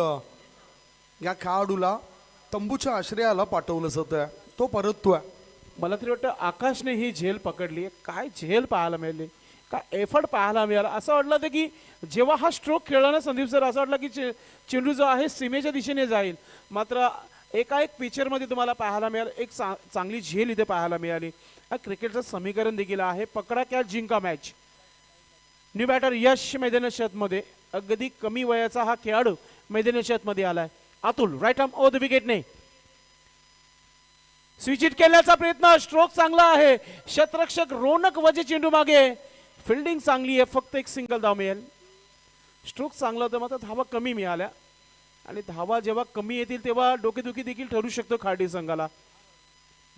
या खेळाडूला तंबूच्या आश्रयाला पाठवलं जातं. तो परततोय. मला तरी वाटतं आकाशने ही झेल पकडली. काय झेल पाहायला मिळाली. काय एफर्ट पाहायला मिळाला. असं वाटलं होतं की जेव्हा हा स्ट्रोक खेळला ना संदीप सर असं वाटलं की चेंडू जो आहे सीमेच्या दिशेने जाईल. मात्र एका एक पिक्चरमध्ये तुम्हाला पाहायला मिळालं. एक चांगली झेल इथे पाहायला मिळाली. क्रिकेटचं समीकरण देखील आहे. पकडा कॅच जिंका मॅच. न्यू बॅटर यश मैदानी मध्ये अगदी कमी वयाचा हा खेळाडू मैदानी मध्ये आलाय. Atul right arm over the विकेटने स्विच हिट केल्याचा प्रयत्न. स्ट्रोक चांगला आहे. क्षेत्ररक्षक रोनक वजे चेंडू मागे. फिल्डिंग चांगली आहे. फक्त एक सिंगल धाव मिळेल. स्ट्रोक चांगला होता मात्र धावा कमी मिळाल्या आणि धावा जेव्हा कमी येतील तेव्हा डोकेदुखी देखील ठरू शकतो खार्डी संघाला.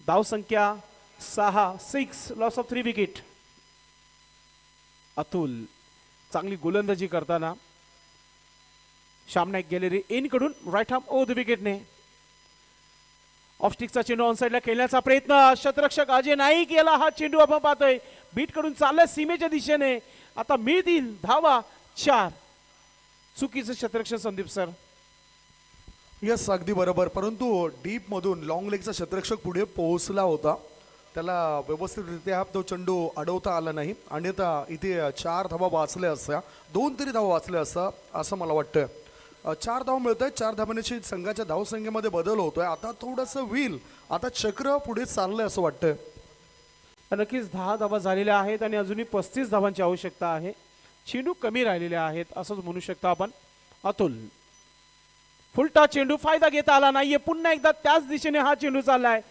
धाव संख्या 6 लॉस ऑफ 3 विकेट. अतुल चांगली गोलंदाजी करताना श्यामनाईक गॅलरी इन कडून राईट आर्म ओव्हर द विकेटने ऑफ स्टिकचा चेंडू ऑन साईडला खेळण्याचा प्रयत्न. क्षेत्ररक्षक अजय नाईक याला हा चेंडू आपण पाहतोय बीट कडून चाललाय सीमेच्या दिशेने. आता मिळतील धावा 4. चुकीचं क्षेत्ररक्षक संदीप सर. यस अगदी बरोबर. परंतु डीप मधून लॉंग लेगचा क्षेत्ररक्षक पुढे पोहोचला होता. त्याला व्यवस्थितरित्या तो चेंडू अडवता आला नाही आणि आता इथे 4 धावा वाचल्या असत्या. 2 तरी धावा वाचल्या असता असं मला वाटतं. 4 धावा मिळत आहेत. 4 धावांची संघाच्या धावसंख्येमध्ये बदल होतोय. आता थोडंसं व्हील आता चक्र पुढे चाललंय असं वाटतंय. नक्कीच 10 धावा झालेल्या आहेत आणि अजूनही 35 धावांची आवश्यकता आहे. चेंडू कमी राहिलेले आहेत असंच म्हणू शकता आपण. अतुल फुलटा चेंडू फायदा घेता आला नाहीये. पुन्हा एकदा त्याच दिशेने हा चेंडू चाललाय.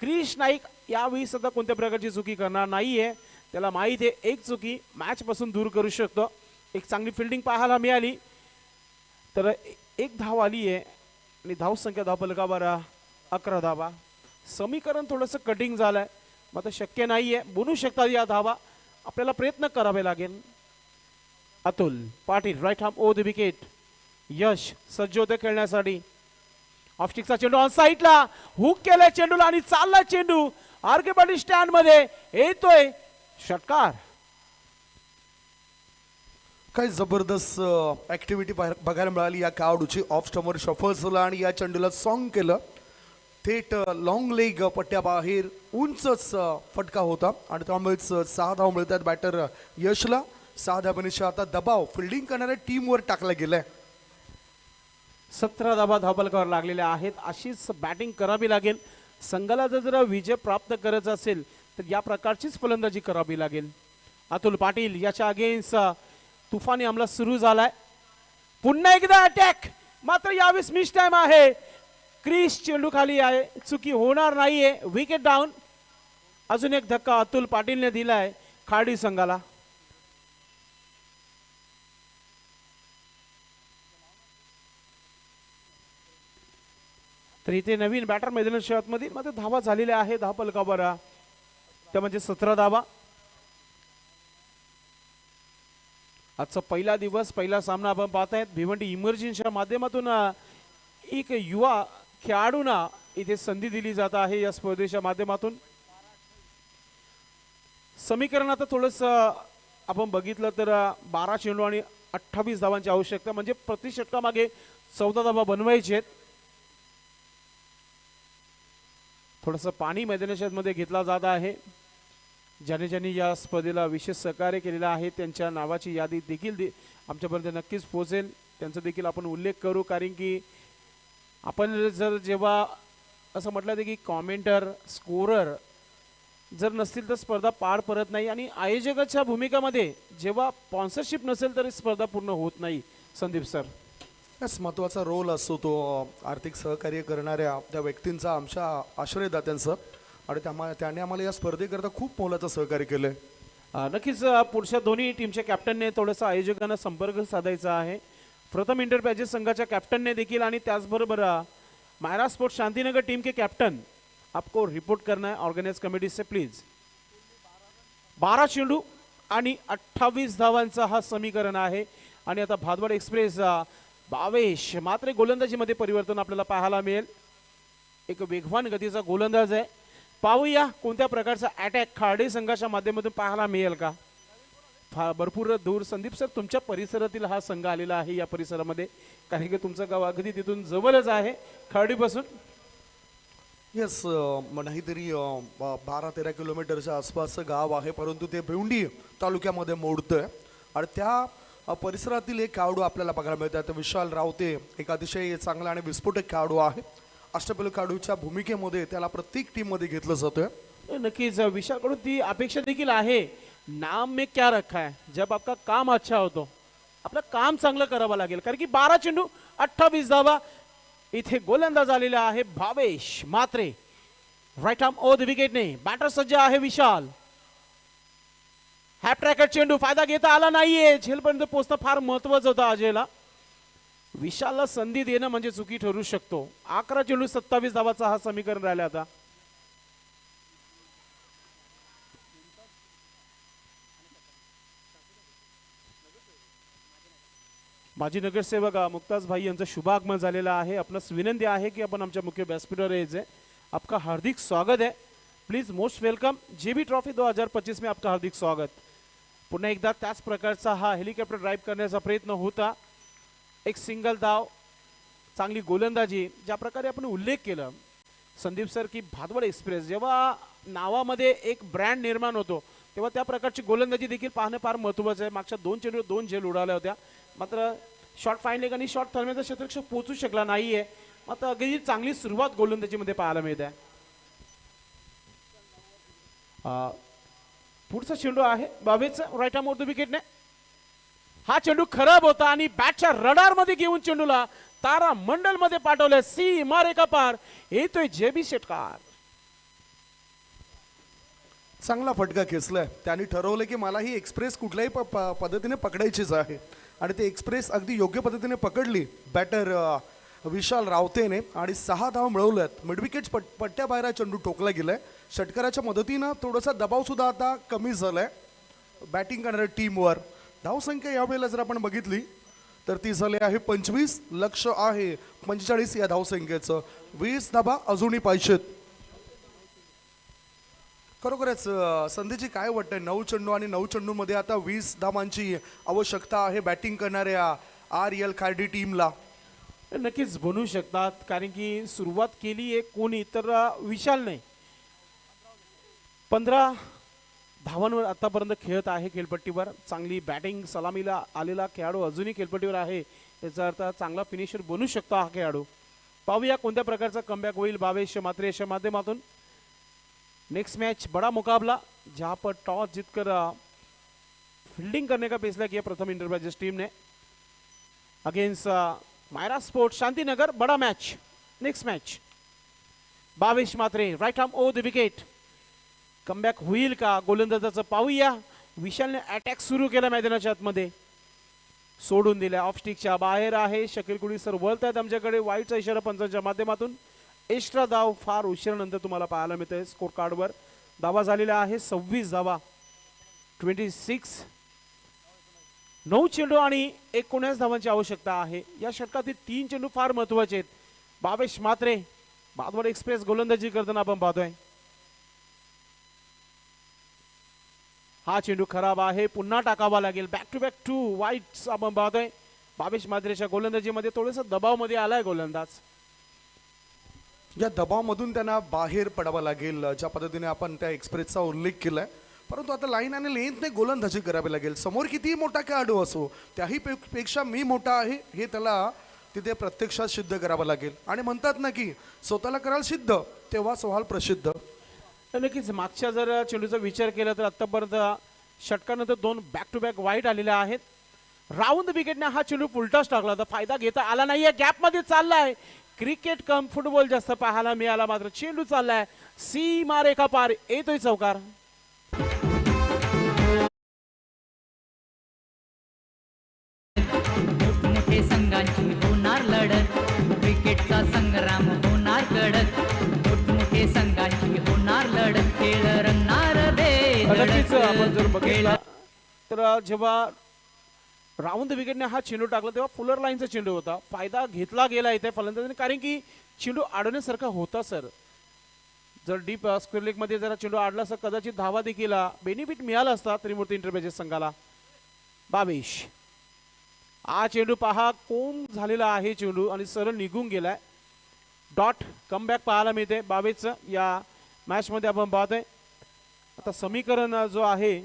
क्रिश नाईक यावेळी सुद्धा कोणत्या प्रकारची चुकी करणार नाहीये. त्याला माहीत आहे एक चुकी मॅच पासून दूर करू शकतो. एक चांगली फिल्डिंग पाहायला मिळाली तर एक धाव आली आहे आणि धावसंख्या धावफलकावर 11 धावा. समीकरण थोडंसं कटिंग झालंय, मात्र शक्य नाही आहे. बनू शकतात या धावा, आपल्याला प्रयत्न करावे लागेल. Atul Patil right arm over the wicket. Yash सज्ज होते खेळण्यासाठी. ऑफस्टिकचा चेंडू ऑन साईडला हुक केलाय चेंडूला आणि चाललाय चेंडू आर के पाटील स्टँड मध्ये येतोय षटकार. काय जबरदस्त ऍक्टिव्हिटी बघायला मिळाली या खेळाडूची. ऑफ स्टंपवर शफल झाला आणि या चेंडूला सॉंग केलं. थेट लॉंग लेग पट्ट्याबाहेर उंचच फटका होता आणि त्यामुळेच 6 धाव मिळतात बॅटर यशला. 6 धावांचा आता दबाव फिल्डिंग करणाऱ्या टीमवर टाकला गेलाय. 17 धाबा धावफलकावर लागलेल्या आहेत. अशीच बॅटिंग करावी लागेल. संघाला जर विजय प्राप्त करायचा असेल तर या प्रकारचीच फलंदाजी करावी लागेल. अतुल पाटील याच्या अगेन्स्ट तुफानी हमला सुरू झालाय. पुन्हा एकदा अटॅक, मात्र यावेळेस मिस टाइम आहे. क्रिस चेंडू खाली आहे, चुकी होणार नाहीये. Wicket down. अजून एक धक्का अतुल पाटीलने दिलाय खाडी संघाला. तर इथे नवीन बॅटर मैदानात मध्ये मात्र धावा झालेल्या आहे धावफलकावर. त्या म्हणजे 17 धावा. आजचा पहिला दिवस पहिला सामना आपण पाहतायत. भिवंडी इमर्जन्सीच्या माध्यमातून एक युवा खेळाडूंना इथे संधी दिली जात आहे या स्पर्धेच्या माध्यमातून. समीकरण आता थोडस आपण बघितलं तर 12 चेंडू आणि 28 धावांची आवश्यकता, म्हणजे प्रति षटकामागे 14 धावा बनवायचे आहेत. थोडंसं पाणी मैदानाच्या मध्ये घेतला जात आहे. ज्याने ज्यांनी या स्पर्धेला विशेष सहकार्य केलेलं आहे त्यांच्या नावाची यादी देखील आमच्यापर्यंत नक्कीच पोहोचेल. त्यांचा देखील आपण उल्लेख करू, कारण की आपण जर जेव्हा असं म्हटलं की कॉमेंटर स्कोरर जर नसतील तर स्पर्धा पार पडत नाही. आणि आयोजकाच्या भूमिकामध्ये जेव्हा स्पॉन्सरशिप नसेल तर स्पर्धा पूर्ण होत नाही. संदीप सर, यास महत्त्वाचा रोल असतो तो आर्थिक सहकार्य करणाऱ्या त्या व्यक्तींचा, आमच्या आश्रयदात्यांचं. आणि त्याने आम्हाला या स्पर्धेकरता खूप मोलाचं सहकार्य केलंय. नक्कीच पुढच्या दोन्ही टीमच्या कॅप्टनने थोडंसं आयोजकांना संपर्क साधायचा आहे. प्रथम इंटर पॅजेस संघाच्या कॅप्टनने देखील आणि त्याचबरोबर मायरा स्पोर्ट्स शांतीनगर टीम के कैप्टन आपको रिपोर्ट करना है ऑर्गेनाइज कमेटी से प्लीज. 12 चेंडू आणि 28 धावांचा हा समीकरण आहे. आणि आता भादवाड एक्सप्रेस भावेश मात्र गोलंदाजीमध्ये परिवर्तन आपल्याला पाहायला मिळेल. एक वेगवान गतीचा गोलंदाज आहे. पाहूया कोणत्या प्रकारचा अटॅक खाडे संघाच्या माध्यमातून पाहायला मिळेल का. भरपूर दूर संदीप सर तुमच्या परिसरातील हा संघ आलेला आहे या परिसरामध्ये, कारण की तुमचं गाव अगदी तिथून जवळच आहे खाडीपासून. येस, नाहीतरी 12-13 किलोमीटरच्या आसपासचं गाव आहे, परंतु ते भिवंडी तालुक्यामध्ये मोडतंय. आणि त्या परिसरातील एक खेळाडू आपल्याला बघायला मिळतात. विशाल रावते एक अतिशय चांगला आणि विस्फोटक खेळाडू आहे. अष्टपैलू खेळाडूच्या भूमिकेमध्ये त्याला प्रत्येक टीम मध्ये घेतलं जातंय. नक्कीच विशालकडून ती अपेक्षा देखील आहे. नाम में क्या रखा है, जब आपका काम अच्छा हो तो आपलं काम चांगलं करावं लागेल. कारण की 12 चेंडू 28 धावा. इथे गोलंदाज आलेला आहे Bhavesh Mhatre. Right arm over the विकेटने बॅटर सज्ज आहे विशाल. हॅप ट्रॅकर चेंडू फायदा घेता आला नाहीये. झेलपर्यंत पोहोचणं फार महत्वाचं होतं अजयला. विशालला संधी देणं म्हणजे चुकी ठरू शकतो. 11 चेंडू 27 धावाचा हा समीकरण राहिला आता. माजी नगरसेवक मुक्ताज भाई यांचं शुभागमन झालेलं आहे. आपणास विनंती आहे की आपण आमच्या मुख्य व्यासपीठावर यायचे. आपका हार्दिक स्वागत है. Please most welcome. JB trophy 2025 में आपका हार्दिक स्वागत. पुन्हा एकदा त्याच प्रकारचा हा हेलिकॉप्टर ड्राईव्ह करण्याचा प्रयत्न होता. एक सिंगल धाव, चांगली गोलंदाजी. ज्या प्रकारे आपण उल्लेख केला संदीप सर की भादवड एक्सप्रेस जेव्हा नावामध्ये एक ब्रँड निर्माण होतो तेव्हा त्या प्रकारची गोलंदाजी देखील पाहणं फार महत्त्वाचं आहे. मागच्या 2 चेंडूवर 2 झेल उडाल्या होत्या, मात्र शॉर्ट फाईन लेग आणि शॉर्ट थर्मेचा क्षेत्ररक्षक पोहोचू शकला नाहीये. मात्र अगदी चांगली सुरुवात गोलंदाजीमध्ये पाहायला मिळते आहे. पुढचा चेंडू आहे बावेचा राईट आर्म ओव्हर द विकेटने. हा चेंडू खराब होता आणि बॅटच्या रडार मध्ये घेऊन चेंडूला तारा मंडल मध्ये पाठवलं. सीमा रेखा पार येतोय जेबी षटकार. चांगला फटका खेचलाय. त्यांनी ठरवलं की मला ही एक्सप्रेस कुठल्याही पद्धतीने पकडायचीच आहे आणि ते एक्सप्रेस अगदी योग्य पद्धतीने पकडली बॅटर विशाल रावतेने आणि 6 धावा मिळवल्यात. मिडविकेट पट्ट्याबाहेर हा चेंडू टोकला गेलाय. षटकाराच्या मदतीनं थोडासा दबाव सुद्धा आता कमी झालाय बॅटिंग करणाऱ्या टीमवर. धावसंख्या यावेळेला जर आपण बघितली तर ती झाली आहे 25. लक्ष आहे 45 या धावसंख्येचं. 20 धाबा अजूनही पाहिजेत. खरोखरच संधीची काय वाटतंय 9 चेंडू आणि 9 चेंडूमध्ये आता 20 धावांची आवश्यकता आहे बॅटिंग करणाऱ्या RL खार्डी टीमला. नक्कीच बनवू शकतात कारण की सुरुवात केली आहे कोणी तर विशाल नाही. 15 धावांवर आतापर्यंत खेळत आहे खेळपट्टीवर. चांगली बॅटिंग सलामीला आलेला खेळाडू अजूनही खेळपट्टीवर आहे. याचा अर्थ चांगला फिनिशर बनू शकतो हा खेळाडू. पाहूया कोणत्या प्रकारचा कमबॅक होईल भावेश मात्रे याच्या माध्यमातून. नेक्स्ट मैच बड़ा मुकाबला जहां पर टॉस जीतकर फील्डिंग करने का फैसला किया प्रथम इंटरप्राइजेस टीम ने अगेंस्ट मायरा स्पोर्ट शांतिनगर. बड़ा match. Next match Bhavesh Mhatre right arm over the wicket. Comeback होईल का गोलंदाजाचं पाहूया. विशालने अटॅक सुरू केला मैदानाच्या आतमध्ये सोडून दिल्या. ऑफ स्टिकच्या बाहेर आहे. शकील कुडी सर वळतात आमच्याकडे. वाईटचा इशारा पंचांच्या माध्यमातून. एक्स्ट्रा धाव फार उशिरानंतर तुम्हाला पाहायला मिळते स्कोर कार्डवर. धावा झालेला आहे 26 धावा 26. 9 चेंडू आणि 19 धावांची आवश्यकता आहे. या षटकातील 3 चेंडू फार महत्वाचे आहेत. भावेश मात्रे बादवाड एक्सप्रेस गोलंदाजी करताना आपण पाहतोय. हा चेंडू खराब आहे. पुन्हा टाकावा लागेल. बॅक टू बॅक 2 वाईट्स आपण पाहतोय. भावेश मात्रेच्या गोलंदाजीमध्ये थोडंसं दबावमध्ये आलाय गोलंदाज. या दबावामधून त्यांना बाहेर पडावं लागेल ज्या पद्धतीने आपण त्या एक्सप्रेसचा उल्लेख केलाय. परंतु आता लाईन आणि लेंथने गोलंदाजी करावी लागेल. समोर कितीही मोठा खेळाडू असो त्याही पेक्षा मी मोठा आहे हे त्याला तिथे प्रत्यक्षात सिद्ध करावं लागेल. आणि म्हणतात ना की स्वतःला कराल सिद्ध तेव्हा सोहाल प्रसिद्ध. नक्कीच मागच्या जर चेंडूचा विचार केला तर आतापर्यंत षटकानंतर 2 बॅक टू बॅक वाईट आलेले आहेत. राऊंड विकेटने हा चेंडू उलटाच टाकला होता. फायदा घेता आला नाहीये. गॅप मध्ये चाललाय. क्रिकेट कम फुटबॉल जास्त पाहायला मिळाला. मात्र चेंडू चाललाय सीमा रेखा पार. येतोय चौकार. मोठमोठे संघांची होणार लढत. क्रिकेटचा संग्राम होणार कडक. मोठमोठे संघांची होणार लढत. खेळ रंगणार नक्कीच आपण जर बेधडक. बघितला तर जेव्हा राऊंड विकेटने हा चेंडू टाकला तेव्हा फुलर लाईनचा चेंडू होता. फायदा घेतला गेला इथे फलंदाजाने कारण की चेंडू अडवण्यासारखा होता सर. जर डीप स्क्वेअर लेग मध्ये जरा चेंडू अडला असता कदाचित धावा देखील बेनिफिट मिळाला असता त्रिमूर्ती इंटरप्राइजेस संघाला. भावेश हा चेंडू पहा कोण झालेला आहे चेंडू आणि सरळ निघून गेलाय. डॉट कमबॅक पाहायला मिळते भावेशचं या मॅच मध्ये आपण पाहतोय. आता समीकरण जो आहे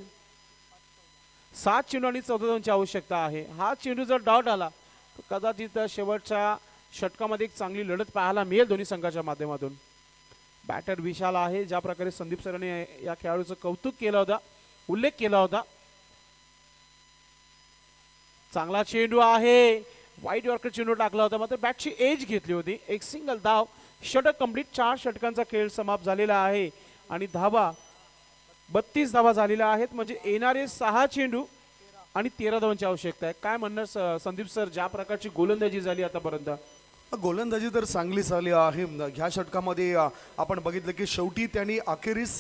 7 चेंडू आणि 14 धावांची आवश्यकता आहे. हा चेंडू जर डॉट आला तर कदाचित शेवटच्या षटकामध्ये एक चांगली लढत पाहायला मिळेल दोन्ही संघाच्या माध्यमातून. बॅटर विशाल आहे. ज्या प्रकारे संदीप सरांनी या खेळाडूचं कौतुक केलं होता उल्लेख केला होता. चांगला चेंडू आहे. वाईट यॉर्कर चेंडू टाकला होता मात्र बॅटची एज घेतली होती. एक सिंगल धाव. षटक कंप्लीट. 4 षटकांचा खेळ समाप्त झालेला आहे आणि धावा 32 धावा झालेल्या आहेत. म्हणजे येणारे 6 चेंडू आणि 13 धावांची आवश्यकता आहे. काय म्हणणार संदीप सर ज्या प्रकारची गोलंदाजी झाली आतापर्यंत. गोलंदाजी तर चांगली झाली आहे. ह्या षटकामध्ये आपण बघितलं की शेवटी त्यांनी अखेरीस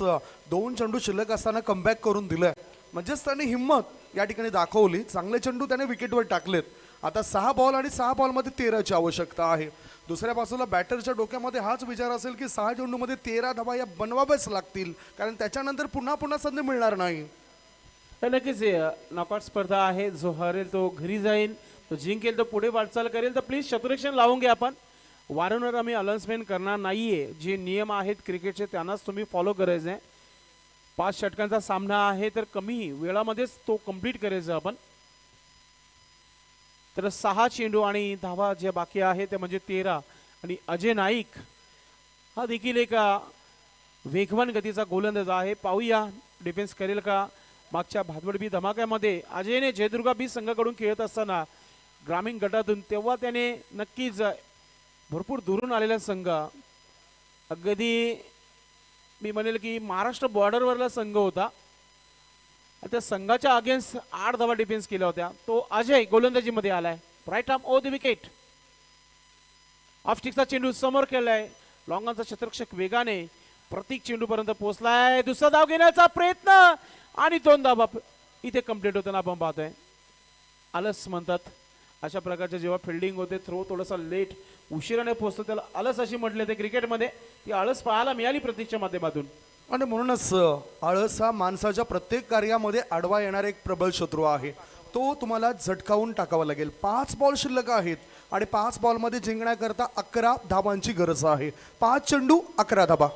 2 चेंडू शिल्लक असताना कमबॅक करून दिलंय. म्हणजेच त्यांनी हिंमत या ठिकाणी दाखवली. चांगले चेंडू त्याने विकेटवर टाकलेत. आता 6 बॉल आणि 6 बॉलमध्ये 13ची आवश्यकता आहे. दुसऱ्या बाजूला बॅटरच्या डोक्यामध्ये हाच विचार असेल की 6 चेंडूमध्ये 13 धावा या बनवाव्याच लागतील कारण त्याच्यानंतर पुन्हा संधी मिळणार नाही. नक्कीच नॉकआउट स्पर्धा आहे. जो हरेल तो घरी जाईल. तो जिंकेल तो पुढे वाटचाल करेल. तर प्लीज शत्रुरक्षण लावून घ्या. आपण वारंवार आम्ही अनाउन्समेंट करणार नाहीये. जे नियम आहेत क्रिकेटचे त्यांनाच तुम्ही फॉलो करायचे आहे. 5 षटकांचा सामना आहे तर कमी वेळामध्येच तो कंप्लीट करायचा आपण. तर 6 चेंडू आणि धावा जे बाकी आहे ते म्हणजे 13. आणि अजय नाईक हा देखील एक वेगवान गतीचा गोलंदाज आहे. पाहूया डिफेन्स करेल का. मागच्या भातबड बी धमाक्यामध्ये अजयने जयदुर्गा बी संघाकडून खेळत असताना ग्रामीण गटातून तेव्हा त्याने नक्कीच भरपूर दुरून आलेला संघ अगदी मी म्हणेल की महाराष्ट्र बॉर्डरवरला संघ होता. त्या संघाच्या अगेन्स्ट 8 धावा डिफेन्स केल्या होत्या. तो अजय गोलंदाजीमध्ये आलाय. Right arm over the wicket. Off स्टिकचा चेंडू समोर केलाय. लॉंगांचा क्षेत्ररक्षक वेगाने प्रतीक चेंडूपर्यंत पोहोचलाय. दुसरा धाव घेण्याचा प्रयत्न आणि 2 धावा इथे कंप्लीट होताना आपण पाहतोय. आलस म्हणतात अशा प्रकारचे जेव्हा फिल्डिंग होते, थ्रो थोडासा लेट उशिराने पोहोचतो त्याला आलस अशी म्हटले ते क्रिकेटमध्ये. ती आळस पाहायला मिळाली प्रतीकच्या माध्यमातून. आणि म्हणूनच आळस हा माणसाच्या प्रत्येक कार्यामध्ये आडवा येणारा एक प्रबळ शत्रू आहे. तो तुम्हाला झटकावून टाकावा लागेल. 5 बॉल शिल्लक आहेत आणि 5 बॉलमध्ये जिंकण्याकरता 11 धावांची गरज आहे. 5 चेंडू 11 धावा.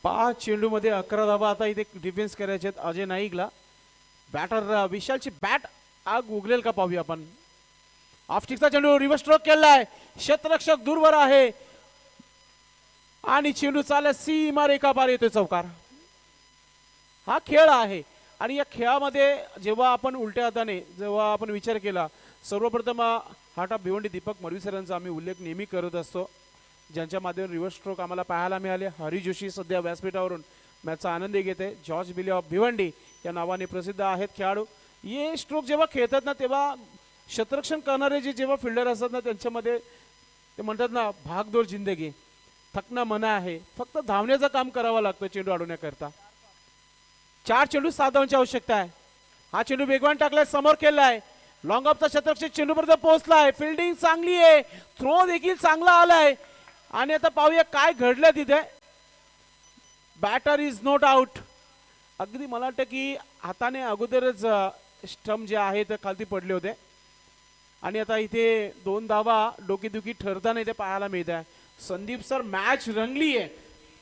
5 चेंडूमध्ये 11 धावा. आता इथे डिफेन्स करायचे आहेत अजय नाईकला. बॅटर विशालची बॅट आग उगलेल का पाहूया आपण. ऑफ स्टिकचा चेंडू रिव्हर्स स्ट्रोक केलाय. क्षेत्ररक्षक दूरवर आहे आणि चेंडू चालत सीमा रेखा पार येतोय चौकार. हा खेळ आहे आणि या खेळामध्ये जेव्हा आपण उलट्या हाताने जेव्हा आपण विचार केला, सर्वप्रथम हार्ट ऑफ भिवंडी दीपक मडवी सरांचा आम्ही उल्लेख नेहमी करत असतो, ज्यांच्या माध्यमातून रिव्हर्स स्ट्रोक आम्हाला पाहायला मिळाले. हरी जोशी सध्या व्यासपीठावरून मॅचचा आनंद घेत आहे. जॉर्ज बिले ऑफ भिवंडी या नावाने प्रसिद्ध आहेत खेळाडू. हे स्ट्रोक जेव्हा खेळतात ना तेव्हा क्षेत्ररक्षण करणारे जेव्हा फिल्डर असतात ना त्यांच्यामध्ये ते म्हणतात ना भागदौड जिंदगी, थकणं मना आहे. फक्त धावण्याचं काम करावं लागतं चेंडू अडवण्याकरता. 4 चेंडू 7 धावांची आवश्यकता आहे. हा चेंडू वेगवान टाकलाय, समोर केलाय. लॉंग ऑफचा क्षेत्ररक्षक चेंडूपर्यंत पोहोचलाय. फिल्डिंग चांगली आहे, थ्रो देखील चांगला आलाय आणि आता पाहूया काय घडलं तिथे. Batter is not out. अगदी मला वाटतं की हाताने अगोदरच स्टंप जे आहे ते खालती पडले होते आणि आता इथे 2 धावा डोकेदुखी ठरताना इथे पाहायला मिळत आहे. संदीप सर मॅच रंगली आहे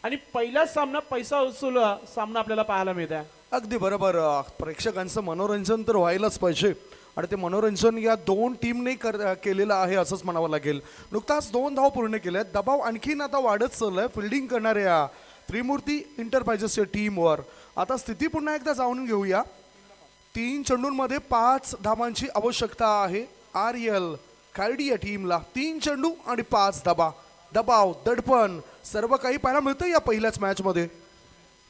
आणि पहिलाच सामना पैसा वसूल सामना आपल्याला पाहायला मिळत आहे. अगदी बरोबर. प्रेक्षकांचं मनोरंजन तर व्हायलाच पाहिजे आणि ते मनोरंजन या 2 टीमने केलेलं आहे असंच म्हणावं लागेल. नुकताच 2 धाव पूर्ण केल्यात. दबाव आणखीन आता वाढत चाललाय फिल्डिंग करणाऱ्या त्रिमूर्ती इंटरप्राइजेसच्या टीमवर. आता स्थिती पुन्हा एकदा जाणून घेऊया. 3 चेंडूंमध्ये 5 धावांची आवश्यकता आहे. आरएल कार्डी या टीमला 3 चेंडू आणि 5 धावा. दबाव, दडपण सर्व काही पाहायला मिळतं या पहिल्याच मॅच मध्ये.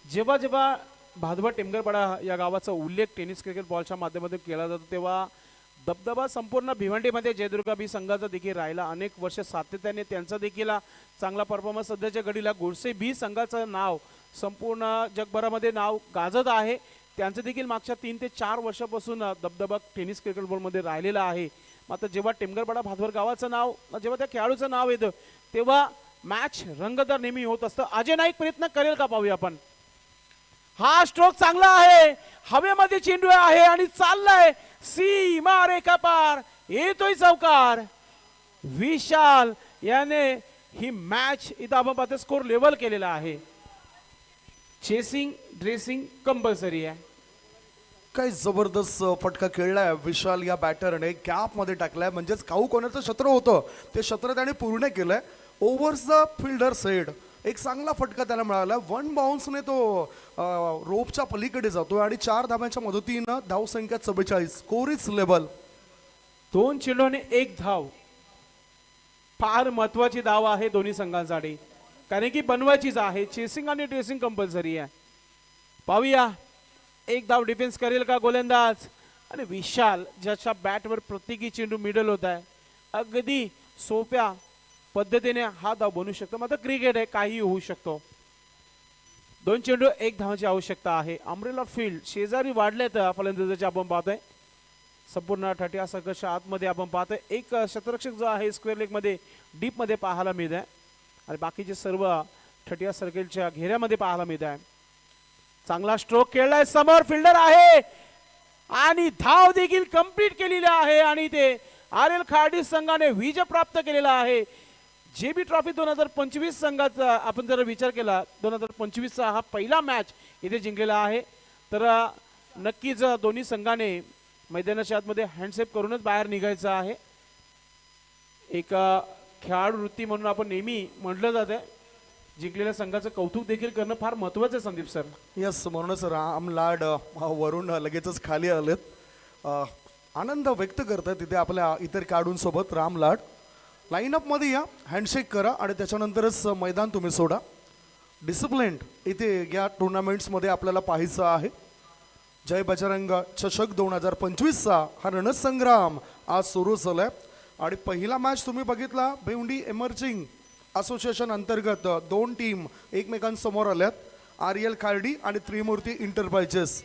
जेव्हा जेव्हा भादबा टेमगरपाडा या गावाचा उल्लेख टेनिस क्रिकेट बॉलच्या माध्यमातून केला जातो तेव्हा दबदबा संपूर्ण भिवंडीमध्ये जयदुर्गा बी संघाचा देखील राहिला. अनेक वर्ष सातत्याने त्यांचा देखील चांगला परफॉर्मन्स सध्याच्या घडीला गोडसे बी संघाचं नाव संपूर्ण जगभरामध्ये नाव गाजत आहे. त्यांचं देखील मागच्या 3 ते 4 वर्षापासून दबदबा टेनिस क्रिकेट बॉलमध्ये राहिलेला आहे. मात्र जेव्हा टेमगरपाडा भादवर गावाचं नाव जेव्हा त्या खेळाडूचं नाव येतं तेव्हा मॅच रंगतदार नेहमी होत असतं. अजय नाईक प्रयत्न करेल का पाहूया आपण. हा स्ट्रोक चांगला आहे, हवेमध्ये चेंडू आहे आणि चाललाय सीमा रेखा पार येतोय चौकार. विशाल याने ही मॅच इथं आपण पाहतो स्कोर लेवल केलेला आहे. चेसिंग ड्रेसिंग कंपल्सरी आहे. काय जबरदस्त फटका खेळलाय विशाल या बॅटरने. गॅप मध्ये टाकलाय म्हणजेच काऊ कोणाचं क्षेत्र होतं ते क्षेत्र त्याने पूर्ण केलंय. ओव्हर्स द फिल्डर सेड एक चांगला फटका त्याला मिळाला. 1 बाउन्सने तो रोपच्या पलीकडे जातो आणि 4 धाव्यांच्या मदतीनं धावसंख्या 44. Score is level. 2 चेंडू आणि 1 धाव. फार महत्वाची धाव आहे दोन्ही संघांसाठी कारण की बनवायचीच आहे. चेसिंग आणि ड्रेसिंग कंपल्सरी आहे. पाहूया 1 धाव डिफेन्स करेल का गोलंदाज. आणि विशाल ज्याच्या बॅटवर प्रत्येकी चेंडू मिडल होत आहे अगदी सोप्या पद्धतीने हा धाव बनू शकतो. मात्र क्रिकेट आहे काही होऊ शकतो. 2 चेंडू 1 धावांची आवश्यकता आहे. अमरेला फील्ड शेजारी वाढलेत फलंदाजाचे आपण पाहतोय. संपूर्ण 30 सर्कलच्या आतमध्ये आपण पाहतोय एक क्षेत्ररक्षक जो आहे स्क्वेअर लेग मध्ये डीप मध्ये पाहायला मिळत आहे आणि बाकीचे सर्व 30 सर्कलच्या घेऱ्यामध्ये पाहायला मिळत आहे. चांगला स्ट्रोक खेळलाय, समोर फिल्डर आहे आणि धाव देखील कंप्लीट केलेली आहे आणि ते आरएल खार्डी संघाने विजय प्राप्त केलेला आहे. जेबी ट्रॉफी 2025 संघाचा आपण जर विचार केला 2025चा हा पहिला मॅच इथे जिंकलेला आहे. तर नक्कीच दोन्ही संघाने मैदानाच्या आतमध्ये हँडसेप करूनच बाहेर निघायचं आहे. एक खेळाडू वृत्ती म्हणून आपण नेहमी म्हटलं जाते जिंकलेल्या संघाचं कौतुक देखील करणं फार महत्त्वाचं आहे संदीप सर. यस म्हणूनच राम लाड वरून लगेचच खाली आलेत. आनंद व्यक्त करतात तिथे आपल्या इतर खेळाडूंसोबत. राम लाड लाईनअपमध्ये या, हँडशेक करा आणि त्याच्यानंतरच मैदान तुम्ही सोडा. डिसिप्लिन इथे या टुर्नामेंट्समध्ये आपल्याला पाहायचं आहे. जय बजरंग चषक 2025चा हा रणसंग्राम आज सुरू झालाय आणि पहिला मॅच तुम्ही बघितला भिवंडी एमर्जिंग असोसिएशन अंतर्गत दोन टीम एकमेकांसमोर आल्यात, आर्यल खार्डी आणि त्रिमूर्ती इंटरप्राइजेस.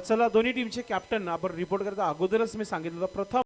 चला दोन्ही टीमचे कॅप्टन आपण रिपोर्ट करता अगोदरच मी सांगितलं होतं प्रथम